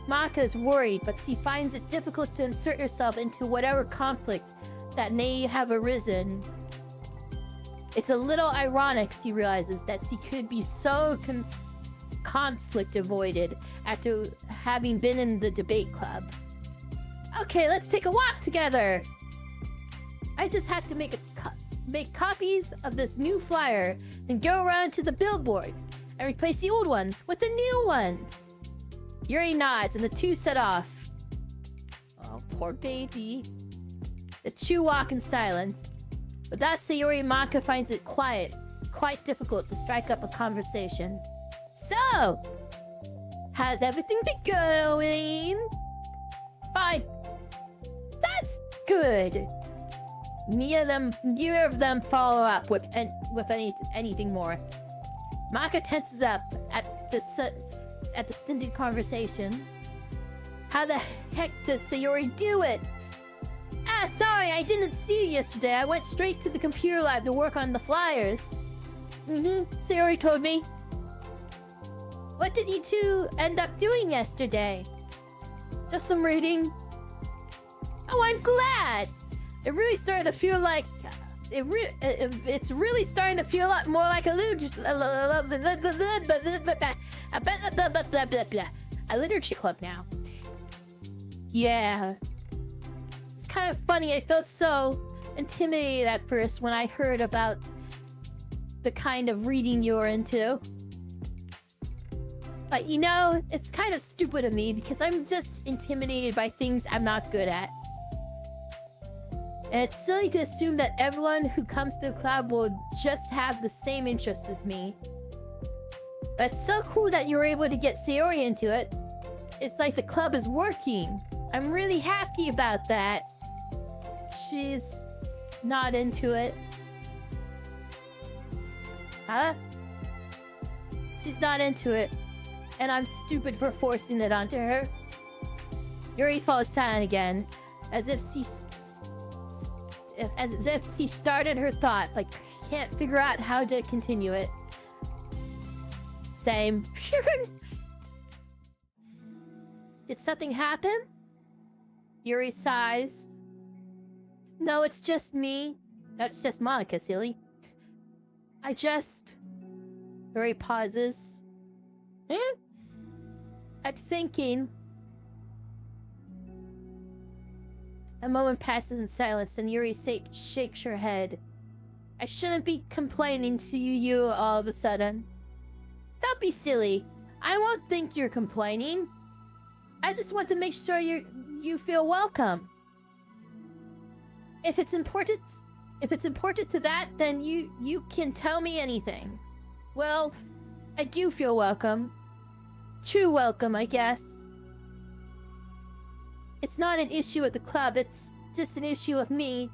Maka is worried, but she finds it difficult to insert herself into whatever conflict that may have arisen. It's a little ironic, she realizes, that she could be so conflict avoided after having been in the debate club. Okay, let's take a walk together. I just have to make copies of this new flyer and go around to the billboards and replace the old ones with the new ones. Yuri nods and the two set off. Oh, poor baby. The two walk in silence. But that Sayori Maka finds it quite difficult to strike up a conversation. So, how's everything been going? Fine. That's good. Neither of them follow up with anything more. Maka tenses up at the stinted conversation. How the heck does Sayori do it? Ah, sorry, I didn't see you yesterday. I went straight to the computer lab to work on the flyers. Sayori told me. What did you two end up doing yesterday? Just some reading. Oh, I'm glad. It really started to feel like it's really starting to feel a lot more like a literature club now. Yeah. It's kind of funny. I felt so intimidated at first when I heard about the kind of reading you were into. But you know, it's kind of stupid of me because I'm just intimidated by things I'm not good at. And it's silly to assume that everyone who comes to the club will just have the same interests as me. But it's so cool that you were able to get Sayori into it. It's like the club is working. I'm really happy about that. She's not into it. Huh? She's not into it. And I'm stupid for forcing it onto her. Yuri falls silent again, as if she started her thought, but can't figure out how to continue it. Same. Did something happen? Yuri sighs. No, it's just me. No, it's just Monica, silly. Yuri pauses. I'm thinking. A moment passes in silence, and Yuri shakes her head. I shouldn't be complaining to you all of a sudden. Don't be silly. I won't think you're complaining. I just want to make sure you feel welcome. If it's important to that, then you can tell me anything. Well, I do feel welcome. Too welcome, I guess. It's not an issue at the club, it's just an issue with me.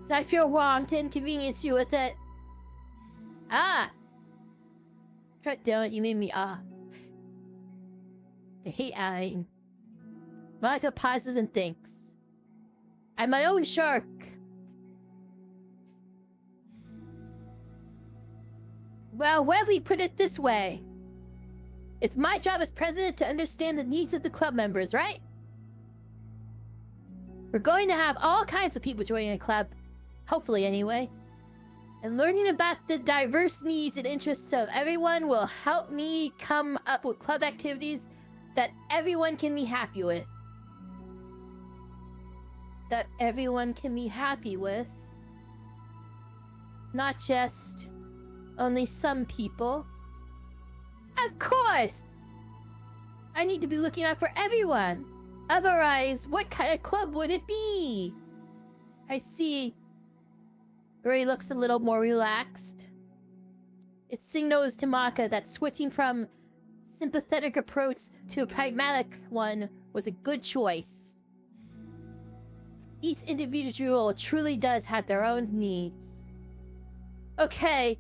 So I feel wrong to inconvenience you with it. Ah! God damn it, you made me I hate adding. Monica pauses and thinks. I'm my own shark. Well, why don't we put it this way? It's my job as president to understand the needs of the club members, right? We're going to have all kinds of people joining a club. Hopefully, anyway. And learning about the diverse needs and interests of everyone will help me come up with club activities that everyone can be happy with. That everyone can be happy with. Not just only some people. Of course! I need to be looking out for everyone. Otherwise, what kind of club would it be? I see. Ray looks a little more relaxed. It signals to Maka that switching from sympathetic approach to a pragmatic one was a good choice. Each individual truly does have their own needs. Okay.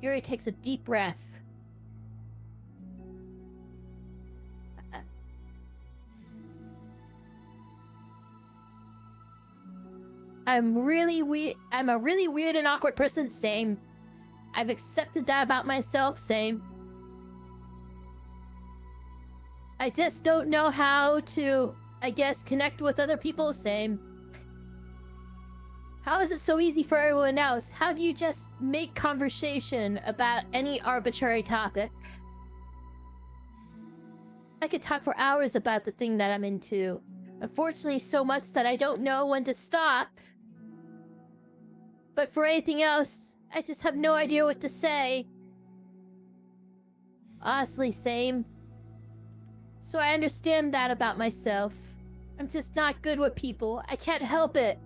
Yuri takes a deep breath. I'm a really weird and awkward person, same. I've accepted that about myself, same. I just don't know how to, I guess, connect with other people, same. How is it so easy for everyone else? How do you just make conversation about any arbitrary topic? I could talk for hours about the thing that I'm into. Unfortunately, so much that I don't know when to stop. But for anything else, I just have no idea what to say. Honestly, same. So I understand that about myself. I'm just not good with people. I can't help it.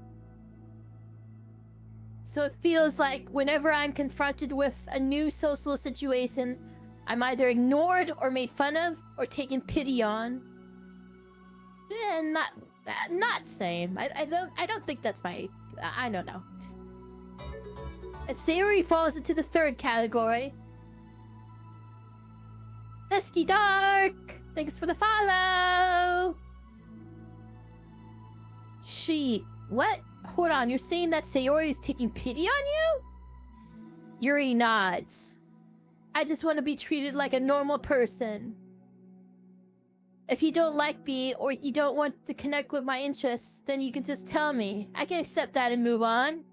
So it feels like whenever I'm confronted with a new social situation, I'm either ignored or made fun of or taken pity on. Not same. I don't think that's my. I don't know. And Sayori falls into the third category. Pesky Dark! Thanks for the follow! What? Hold on, you're saying that Sayori is taking pity on you? Yuri nods. I just want to be treated like a normal person. If you don't like me or you don't want to connect with my interests, then you can just tell me. I can accept that and move on.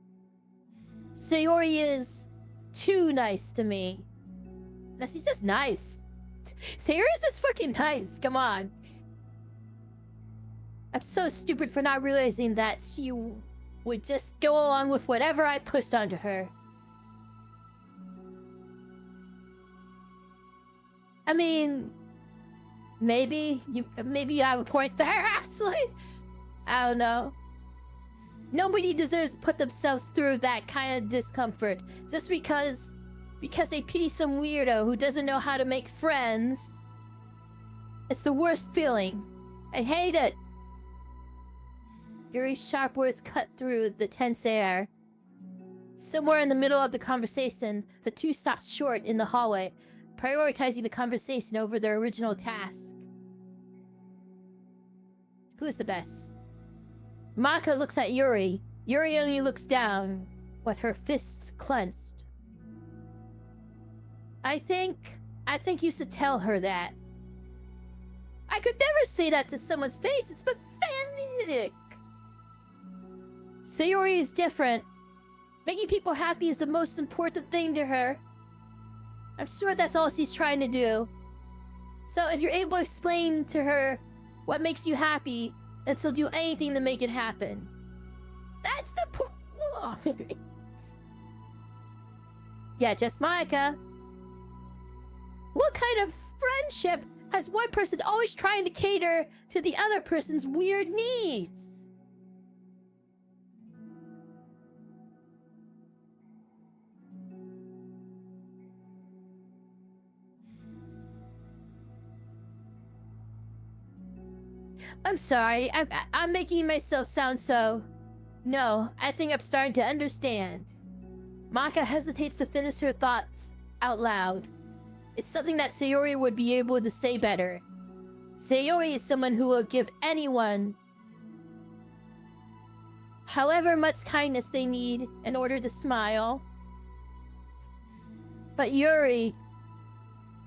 Sayori is too nice to me. No, she's just nice. Sayori's just fucking nice. Come on. I'm so stupid for not realizing that she would just go along with whatever I pushed onto her. I mean, maybe you have a point there, actually. I don't know. Nobody deserves to put themselves through that kind of discomfort just because they pity some weirdo who doesn't know how to make friends. It's the worst feeling. I hate it. Yuri's sharp words cut through the tense air. Somewhere in the middle of the conversation, the two stopped short in the hallway, prioritizing the conversation over their original task. Who's the best? Maka looks at Yuri. Yuri only looks down, with her fists clenched. I think you should tell her that. I could never say that to someone's face. It's pathetic. Sayori is different. Making people happy is the most important thing to her. I'm sure that's all she's trying to do. So if you're able to explain to her what makes you happy, then she'll do anything to make it happen. That's the point. Yeah, just Micah. What kind of friendship has one person always trying to cater to the other person's weird needs? I'm sorry, I'm making myself sound so... No, I think I'm starting to understand. Maka hesitates to finish her thoughts out loud. It's something that Sayori would be able to say better. Sayori is someone who will give anyone however much kindness they need in order to smile. But Yuri,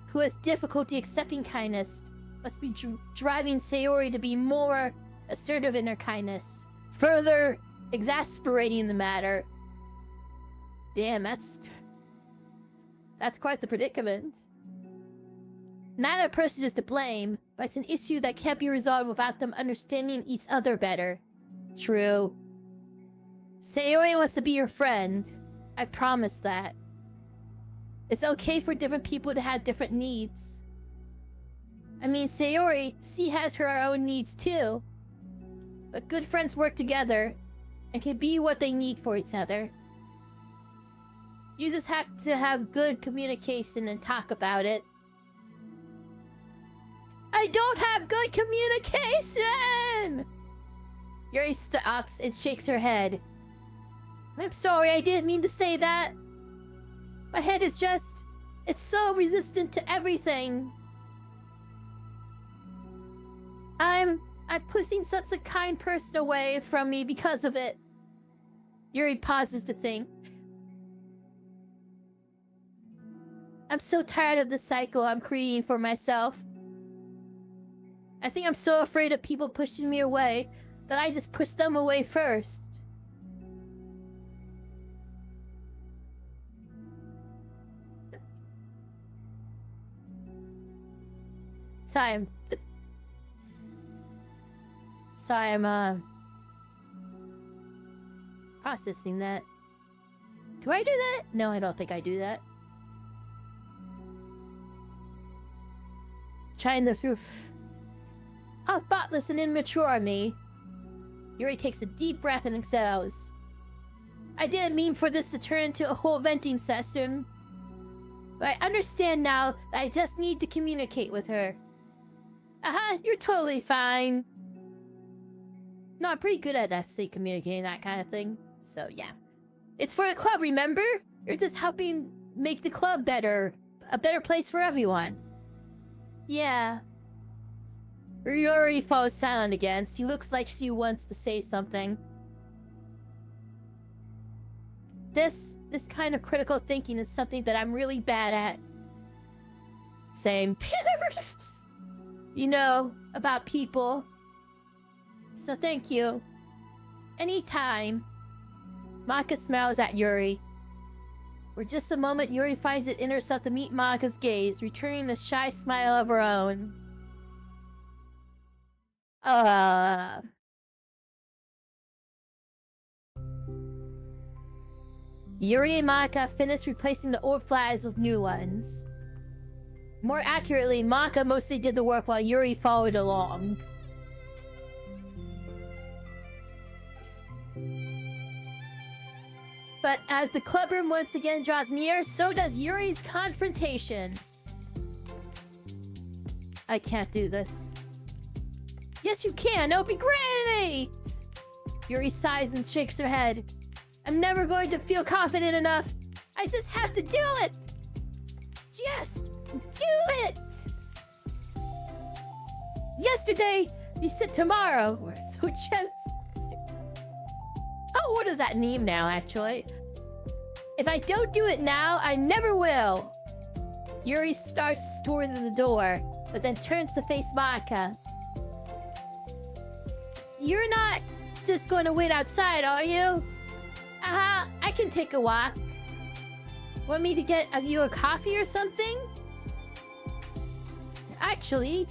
who has difficulty accepting kindness, must be driving Sayori to be more assertive in her kindness, further exasperating the matter. Damn, that's quite the predicament. Neither person is to blame, but it's an issue that can't be resolved without them understanding each other better. True. Sayori wants to be your friend. I promise that. It's okay for different people to have different needs. I mean, Sayori, she has her own needs too. But good friends work together and can be what they need for each other. You just have to have good communication and talk about it. I don't have good communication! Yuri stops and shakes her head. I'm sorry, I didn't mean to say that. My head is just... It's so resistant to everything. I'm pushing such a kind person away from me because of it. Yuri pauses to think. I'm so tired of the cycle I'm creating for myself. I think I'm so afraid of people pushing me away that I just push them away first. Sorry, I'm processing that. Do I do that? No, I don't think I do that. Trying to through. How thoughtless and immature of me. Yuri takes a deep breath and exhales. I didn't mean for this to turn into a whole venting session. But I understand now that I just need to communicate with her. You're totally fine. No, I'm pretty good at actually communicating that kind of thing. So, yeah. It's for the club, remember? You're just helping make the club better. A better place for everyone. Yeah. Yuri falls silent again. She looks like she wants to say something. This kind of critical thinking is something that I'm really bad at. Same. You know, about people. So thank you. Anytime. Maka smiles at Yuri. For just a moment, Yuri finds it in herself to meet Maka's gaze, returning the shy smile of her own. Yuri and Maka finish replacing the old flags with new ones. More accurately, Maka mostly did the work while Yuri followed along. But as the clubroom once again draws near, so does Yuri's confrontation. I can't do this. Yes, you can. It'll be great! Yuri sighs and shakes her head. I'm never going to feel confident enough. I just have to do it! Just do it! Yesterday, you said tomorrow. We're so jealous. Oh, what does that mean now, actually? If I don't do it now, I never will. Yuri starts toward the door, but then turns to face Maka. You're not just going to wait outside, are you? I can take a walk. Want me to get you a coffee or something? Actually,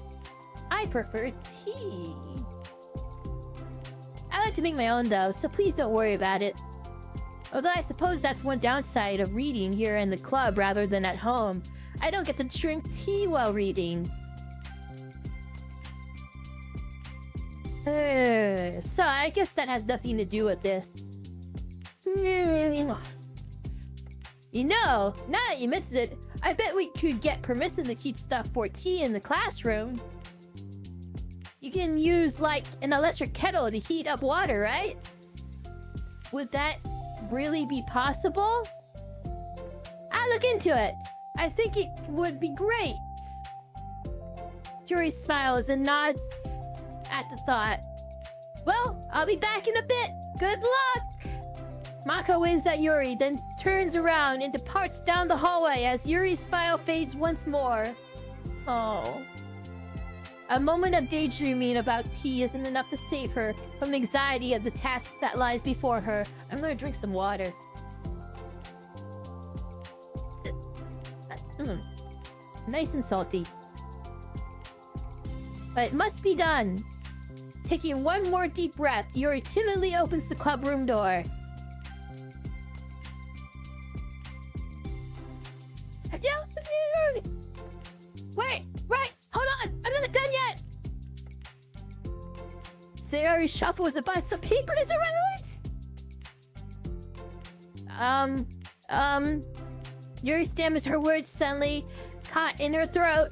I prefer tea. I like to make my own though, so please don't worry about it. Although I suppose that's one downside of reading here in the club rather than at home. I don't get to drink tea while reading. So I guess that has nothing to do with this. You know, now that you mentioned it, I bet we could get permission to keep stuff for tea in the classroom. You can use, like, an electric kettle to heat up water, right? Would that really be possible? I'll look into it. I think it would be great. Yuri smiles and nods at the thought. Well, I'll be back in a bit. Good luck! Maka waves at Yuri, then turns around and departs down the hallway as Yuri's smile fades once more. Oh. A moment of daydreaming about tea isn't enough to save her from the anxiety of the task that lies before her. I'm gonna drink some water. Nice and salty. But it must be done. Taking one more deep breath, Yuri timidly opens the clubroom door. Wait, hold on, I'm not done yet. Sayori shuffles a bunch of papers around. Yuri stammers her words suddenly caught in her throat.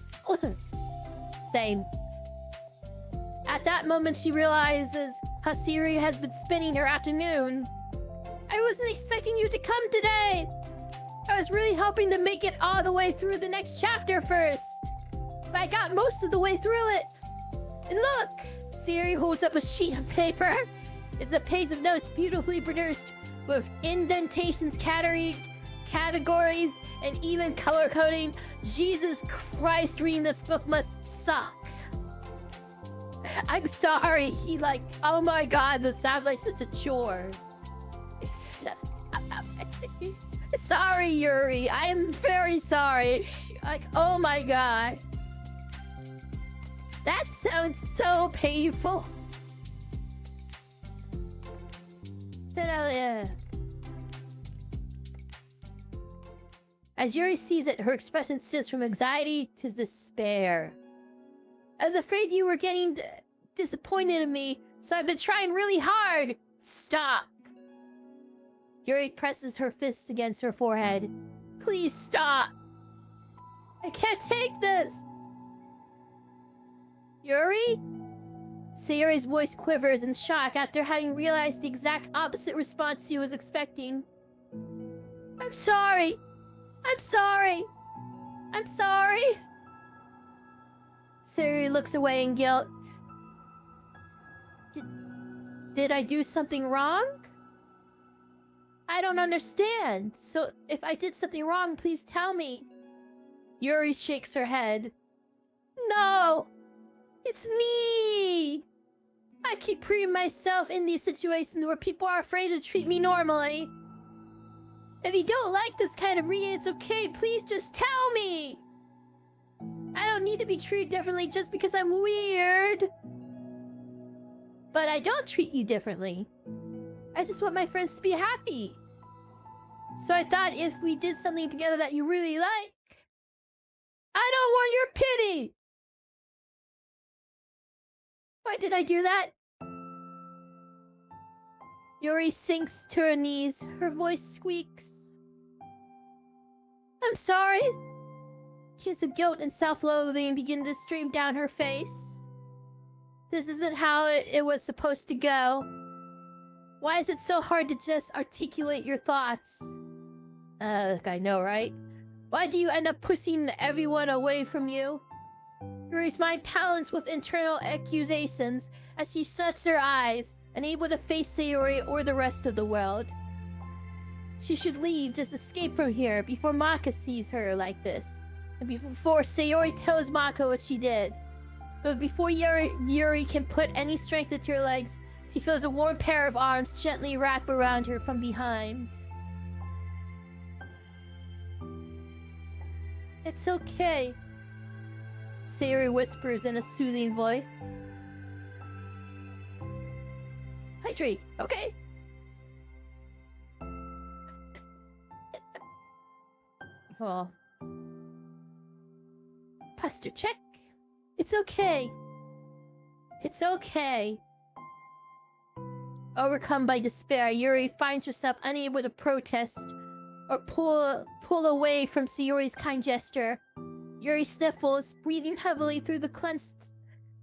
Same. At that moment, she realizes how Sayori has been spending her afternoon. I wasn't expecting you to come today. I was really hoping to make it all the way through the next chapter first. But I got most of the way through it. And look! Sayori holds up a sheet of paper. It's a page of notes beautifully produced with indentations, categories, and even color coding. Jesus Christ, reading this book must suck. I'm sorry. Oh my god, this sounds like such a chore. Sorry, Yuri. I am very sorry. Oh my god. That sounds so painful. As Yuri sees it, her expression shifts from anxiety to despair. I was afraid you were getting disappointed in me, so I've been trying really hard. Stop. Yuri presses her fists against her forehead. Please stop. I can't take this. Yuri? Sayori's voice quivers in shock after having realized the exact opposite response she was expecting. I'm sorry. I'm sorry. I'm sorry. Sayori looks away in guilt. Did I do something wrong? I don't understand. So if I did something wrong, please tell me. Yuri shakes her head. No! It's me! I keep putting myself in these situations where people are afraid to treat me normally. If you don't like this kind of reading, it's okay. Please just tell me! I don't need to be treated differently just because I'm weird. But I don't treat you differently. I just want my friends to be happy. So I thought if we did something together that you really like, I don't want your pity. Why did I do that? Yuri sinks to her knees. Her voice squeaks. I'm sorry. Tears of guilt and self-loathing begin to stream down her face. This isn't how it was supposed to go. Why is it so hard to just articulate your thoughts? I know, right? Why do you end up pushing everyone away from you? Yuri's mind pounds with internal accusations as she shuts her eyes, unable to face Sayori or the rest of the world. She should leave, just escape from here before Maka sees her like this. And before Sayori tells Maka what she did. But before Yuri can put any strength into her legs, she feels a warm pair of arms gently wrap around her from behind. It's okay, Sayori whispers in a soothing voice. Hydrate, okay? Well, posture check. It's okay. It's okay. Overcome by despair, Yuri finds herself unable to protest or pull away from Sayori's kind gesture. Yuri sniffles, breathing heavily through a clenched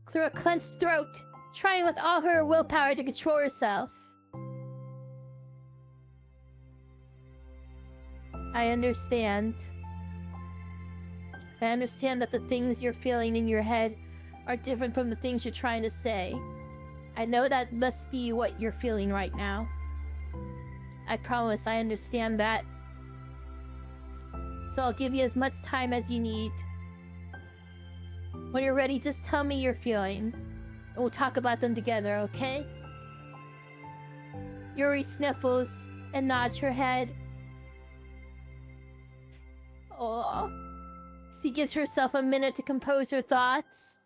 throat, trying with all her willpower to control herself. I understand. I understand that the things you're feeling in your head are different from the things you're trying to say. I know that must be what you're feeling right now. I promise I understand that. So I'll give you as much time as you need. When you're ready, just tell me your feelings, and we'll talk about them together, okay? Yuri sniffles and nods her head. Oh. She gives herself a minute to compose her thoughts,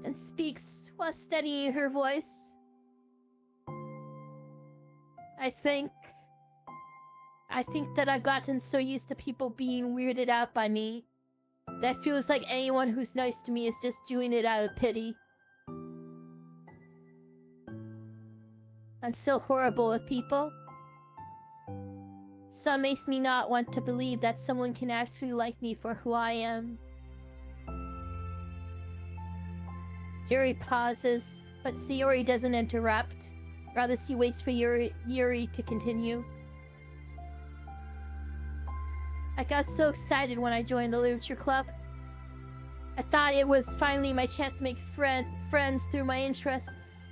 then speaks while steadying her voice. I think that I've gotten so used to people being weirded out by me that feels like anyone who's nice to me is just doing it out of pity. I'm so horrible with people. Some makes me not want to believe that someone can actually like me for who I am. Yuri pauses, but Sayori doesn't interrupt. Rather, she waits for Yuri to continue. I got so excited when I joined the literature club. I thought it was finally my chance to make friends through my interests.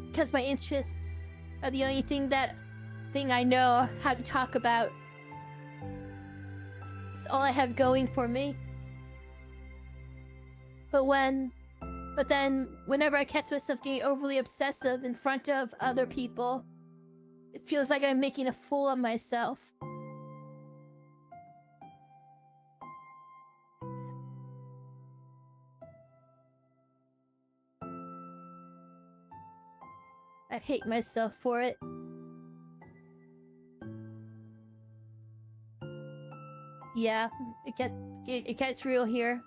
Because my interests are the only thing I know how to talk about. It's all I have going for me. But then, whenever I catch myself getting overly obsessive in front of other people, it feels like I'm making a fool of myself. I hate myself for it. Yeah, it gets real here.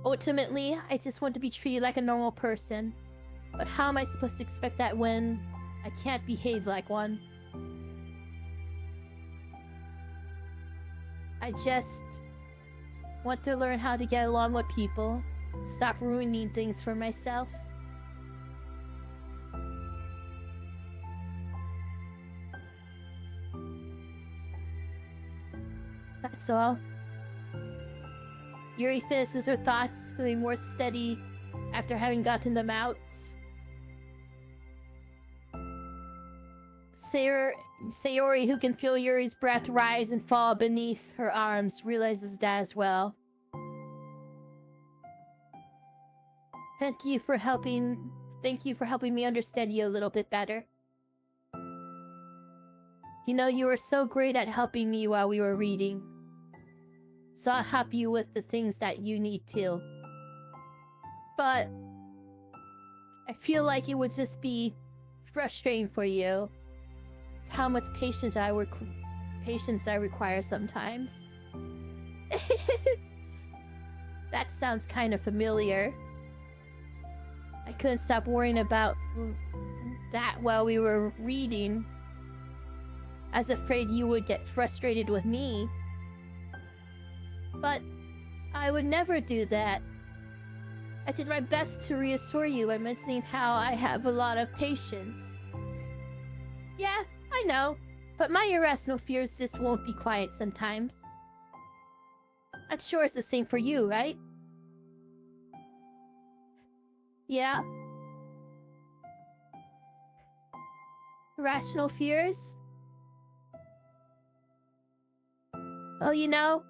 Ultimately, I just want to be treated like a normal person. But how am I supposed to expect that when I can't behave like one? I just want to learn how to get along with people. Stop ruining things for myself. That's all. Yuri finishes her thoughts, feeling more steady after having gotten them out. Sayori, who can feel Yuri's breath rise and fall beneath her arms, realizes that as well. Thank you for helping me understand you a little bit better. You know, you were so great at helping me while we were reading. So I'll help you with the things that you need too. But I feel like it would just be frustrating for you how much patience I require sometimes. That sounds kind of familiar. I couldn't stop worrying about that while we were reading. I was afraid you would get frustrated with me. But I would never do that. I did my best to reassure you by mentioning how I have a lot of patience. Yeah, I know. But my irrational fears just won't be quiet sometimes. I'm sure it's the same for you, right? Yeah. Irrational fears? Well, you know,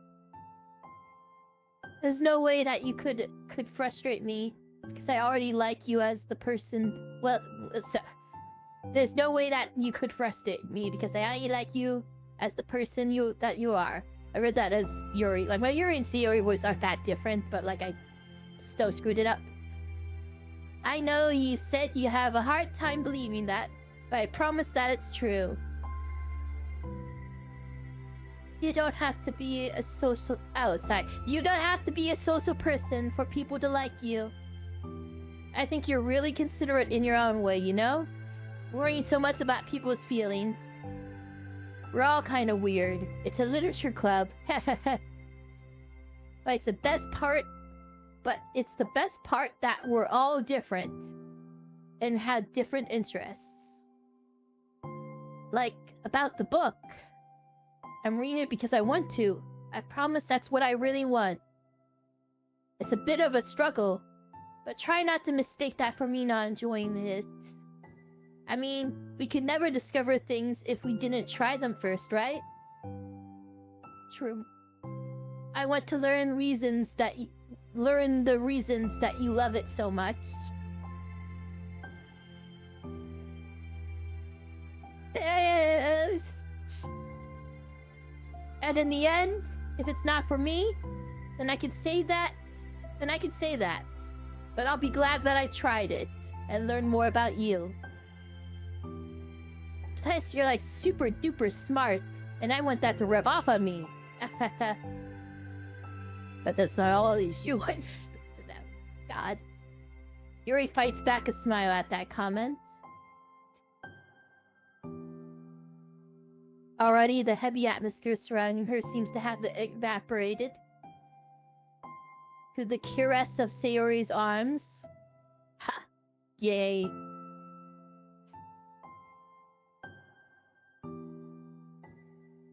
there's no way that you could frustrate me because I already like you as the person. Well, so, there's no way that you could frustrate me because I already like you as the person that you are. I read that as Yuri. Like, my Yuri and Sayori voice aren't that different, but like I still screwed it up. I know you said you have a hard time believing that, but I promise that it's true. You don't have to be a social outside. You don't have to be a social person for people to like you. I think you're really considerate in your own way, you know? Worrying so much about people's feelings. We're all kind of weird. It's a literature club. But it's the best part. But it's the best part that we're all different and have different interests. Like about the book. I'm reading it because I want to. I promise that's what I really want. It's a bit of a struggle, but try not to mistake that for me not enjoying it. I mean, we could never discover things if we didn't try them first, right? True. I want to learn the reasons that you love it so much. And in the end, if it's not for me, then I can say that. But I'll be glad that I tried it and learned more about you. Plus, you're like super duper smart, and I want that to rub off on me. But that's not all you want. God. Yuri fights back a smile at that comment. Already, the heavy atmosphere surrounding her seems to have evaporated. To the caress of Sayori's arms. Ha! Yay.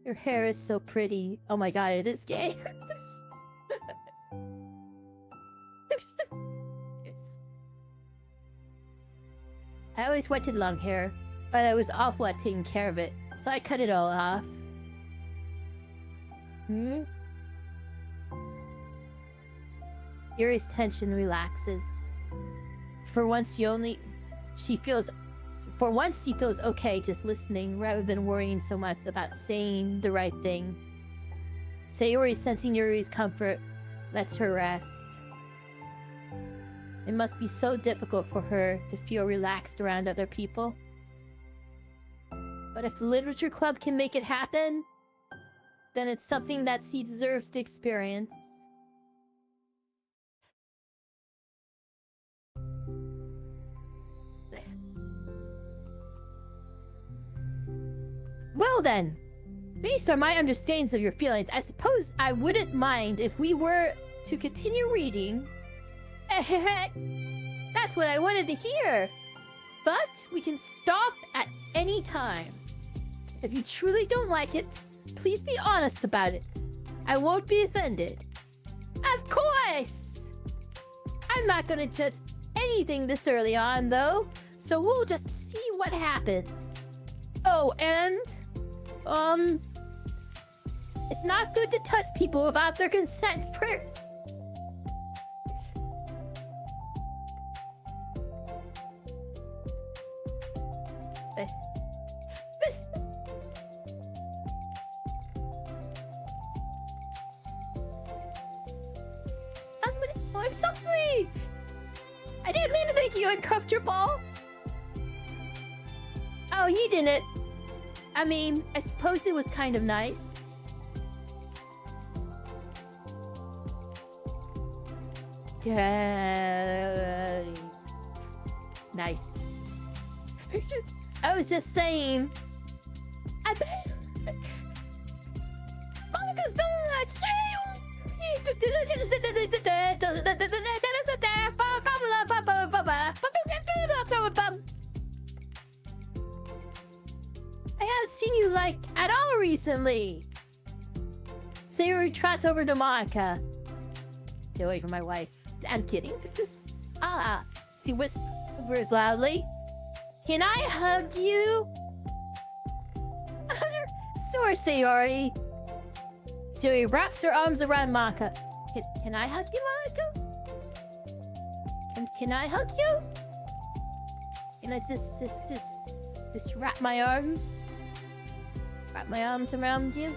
Your hair is so pretty. Oh my god, it is gay. I always wanted long hair, but I was awful at taking care of it, so I cut it all off. Yuri's tension relaxes. For once she feels okay just listening rather than worrying so much about saying the right thing. Sayori, sensing Yuri's comfort, lets her rest. It must be so difficult for her to feel relaxed around other people. But if the literature club can make it happen, then it's something that she deserves to experience. Well then, based on my understandings of your feelings, I suppose I wouldn't mind if we were to continue reading. That's what I wanted to hear. But we can stop at any time. If you truly don't like it, please be honest about it. I won't be offended. Of course! I'm not gonna judge anything this early on, though, so we'll just see what happens. Oh, and... it's not good to touch people without their consent first. I'm sorry! I didn't mean to make you uncomfortable! Oh, you didn't. I mean, I suppose it was kind of nice. Nice. I was just saying... Monica's not I haven't seen you, like, at all recently. Sayori trots over to Monica. Get away from my wife. I'm kidding. She whispers loudly. Can I hug you? Sure, Sayori. Sayori wraps her arms around Monica. Can I hug you, Monica? Can I hug you? Can I just wrap my arms? Wrap my arms around you?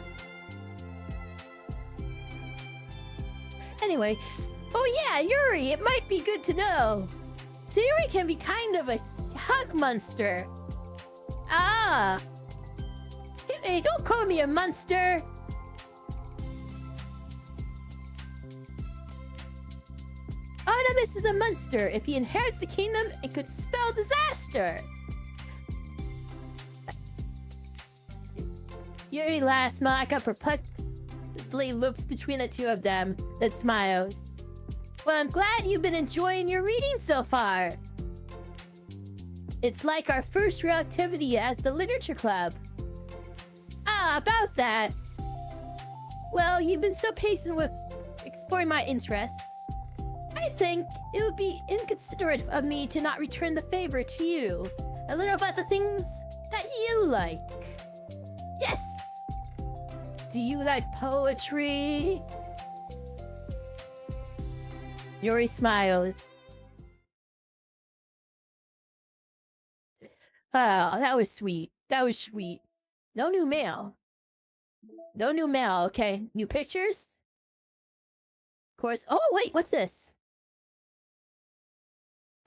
Anyway, oh yeah, Yuri, it might be good to know. Sayori can be kind of a hug monster. Ah! Hey, don't call me a monster! Artemis is a monster. If he inherits the kingdom, it could spell disaster. Yuri laughs. Monica perplexedly looks between the two of them, then smiles. Well, I'm glad you've been enjoying your reading so far. It's like our first real activity as the literature club. Ah, about that. Well, you've been so patient with exploring my interests. I think it would be inconsiderate of me to not return the favor to you. A little about the things that you like. Yes! Do you like poetry? Yuri smiles. Oh, that was sweet. That was sweet. No new mail. No new mail, okay. New pictures? Of course. Oh, wait, what's this?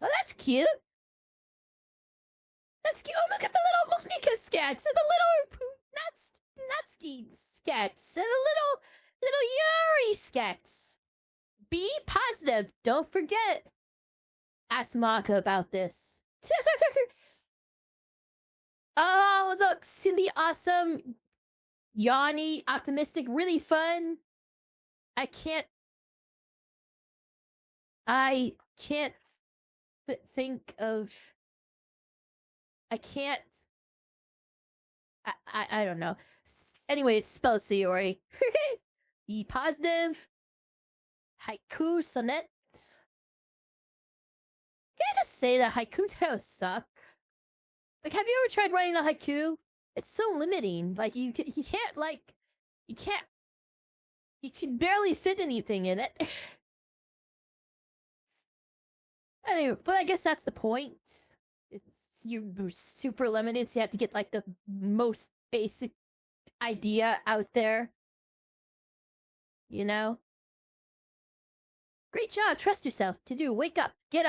Oh, that's cute. That's cute. Oh, look at the little Monica sketch and the little Nutsky sketch and the little Yuri sketch. Be positive. Don't forget. Ask Monica about this. Oh, look, Cindy, awesome. Yanni, optimistic, really fun. I can't think of... I can't... I don't know. Anyway, it's spelled Sayori. Be positive. Haiku sonnet. Can I just say that haikus kind of suck? Like, have you ever tried writing a haiku? It's so limiting. Like, you can barely fit anything in it. Anyway, but I guess that's the point. You're super limited, so you have to get, like, the most basic idea out there. You know? Great job, trust yourself. To do, wake up, get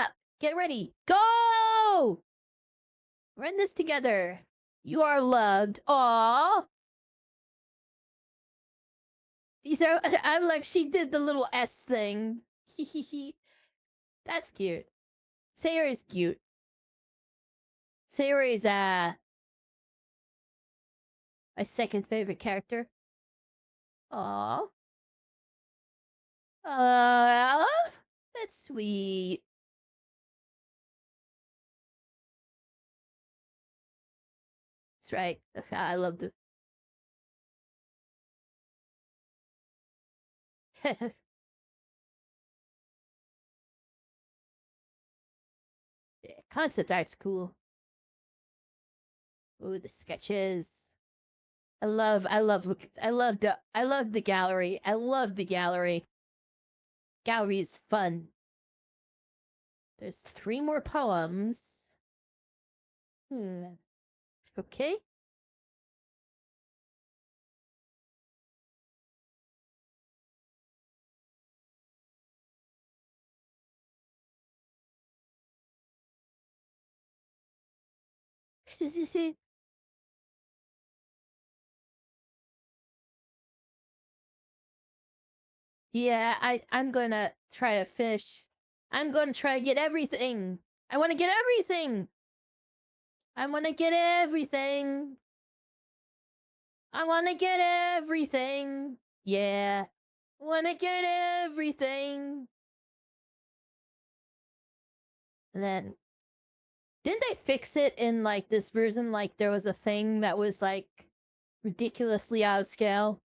ready, go! We're in this together. You are loved. Aww. These are, I'm like, she did the little S thing. Hehehe. That's cute. Sayori's cute. Sayori's, My second favorite character. Aww. That's sweet. That's right. I love the. Yeah, concept art's cool. Ooh, the sketches. I love the gallery. I love the gallery. Gallery is fun. There's 3 more poems. Okay. Yeah, I'm gonna try to fish. I'm gonna try to get everything. I want to get everything. I want to get everything. I want to get everything. Yeah. Want to get everything. And then didn't they fix it in like this version? Like there was a thing that was like ridiculously out of scale,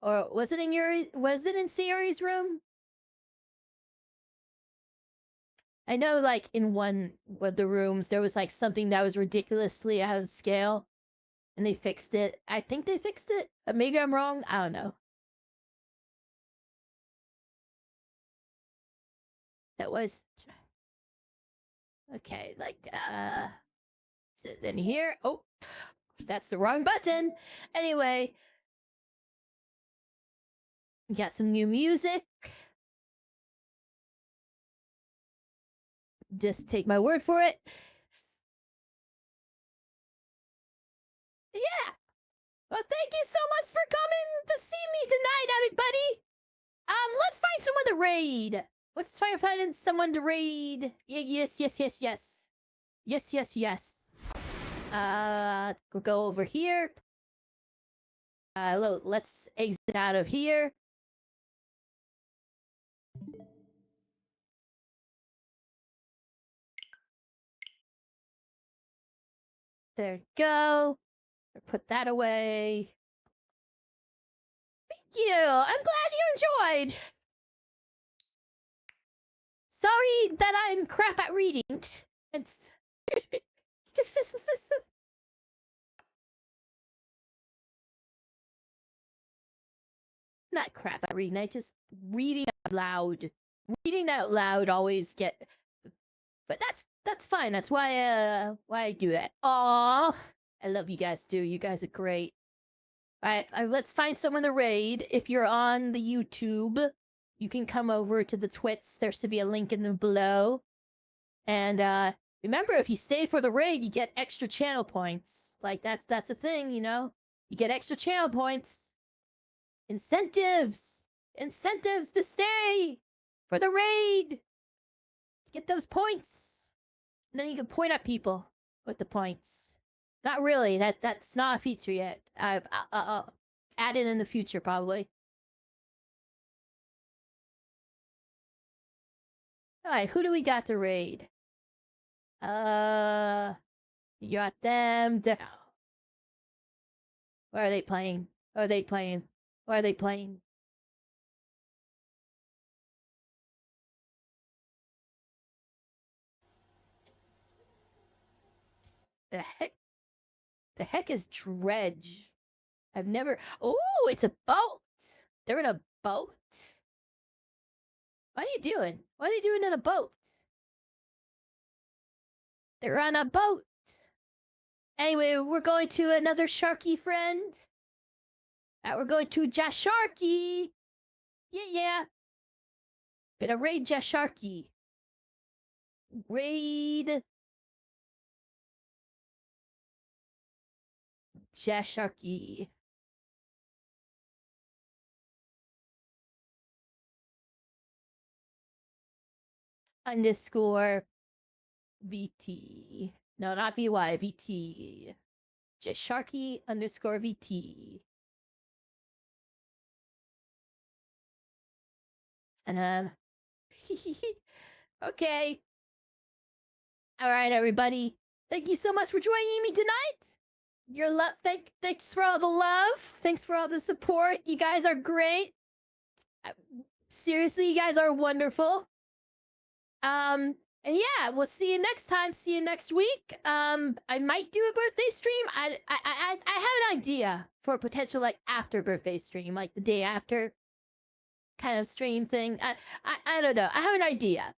or was it in Sayori's room? I know, like in one of the rooms, there was like something that was ridiculously out of scale, and they fixed it. I think they fixed it. Maybe I'm wrong. I don't know. That was okay. Like, is it in here? Oh, that's the wrong button. Anyway, we got some new music. Just take my word for it. Yeah. Well, thank you so much for coming to see me tonight, everybody. Let's find someone to raid. Let's try to find someone to raid. Yes. Yes. We'll go over here. Let's exit out of here. There you go. Put that away. Thank you. I'm glad you enjoyed. Sorry that I'm crap at reading. It's not crap at reading. I just reading out loud. Reading out loud always get, but that's fine. That's why I do that. Aw, I love you guys too. You guys are great. All right, let's find someone to raid. If you're on the YouTube, you can come over to the Twits. There should be a link in the below. And remember, if you stay for the raid, you get extra channel points. Like that's a thing, you know. You get extra channel points. Incentives to stay for the raid. Get those points, and then you can point at people with the points. Not really. That's not a feature yet. I'll add it in the future probably. All right, who do we got to raid? You got them. What are they playing? What are they playing? What are they playing? The heck? The heck is dredge? I've never. Oh, it's a boat. They're in a boat. What are you doing? What are they doing in a boat? They're on a boat. Anyway, we're going to another Sharky friend. We're going to Jasharky. Yeah. Gonna raid Jasharky. Raid Jasharky. _ VT. No, not VY, VT. Just Sharky_VT. And okay. All right, everybody. Thank you so much for joining me tonight. Your love, thanks for all the love. Thanks for all the support. You guys are great. Seriously, you guys are wonderful. And yeah, we'll see you next time. See you next week. I might do a birthday stream. I have an idea for a potential like after birthday stream, like the day after kind of stream thing. I don't know. I have an idea.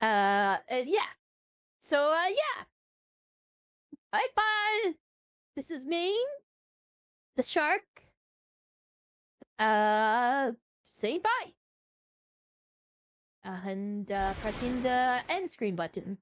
Yeah. So yeah. Bye bye. This is me, the shark. Saying bye. And pressing the end screen button.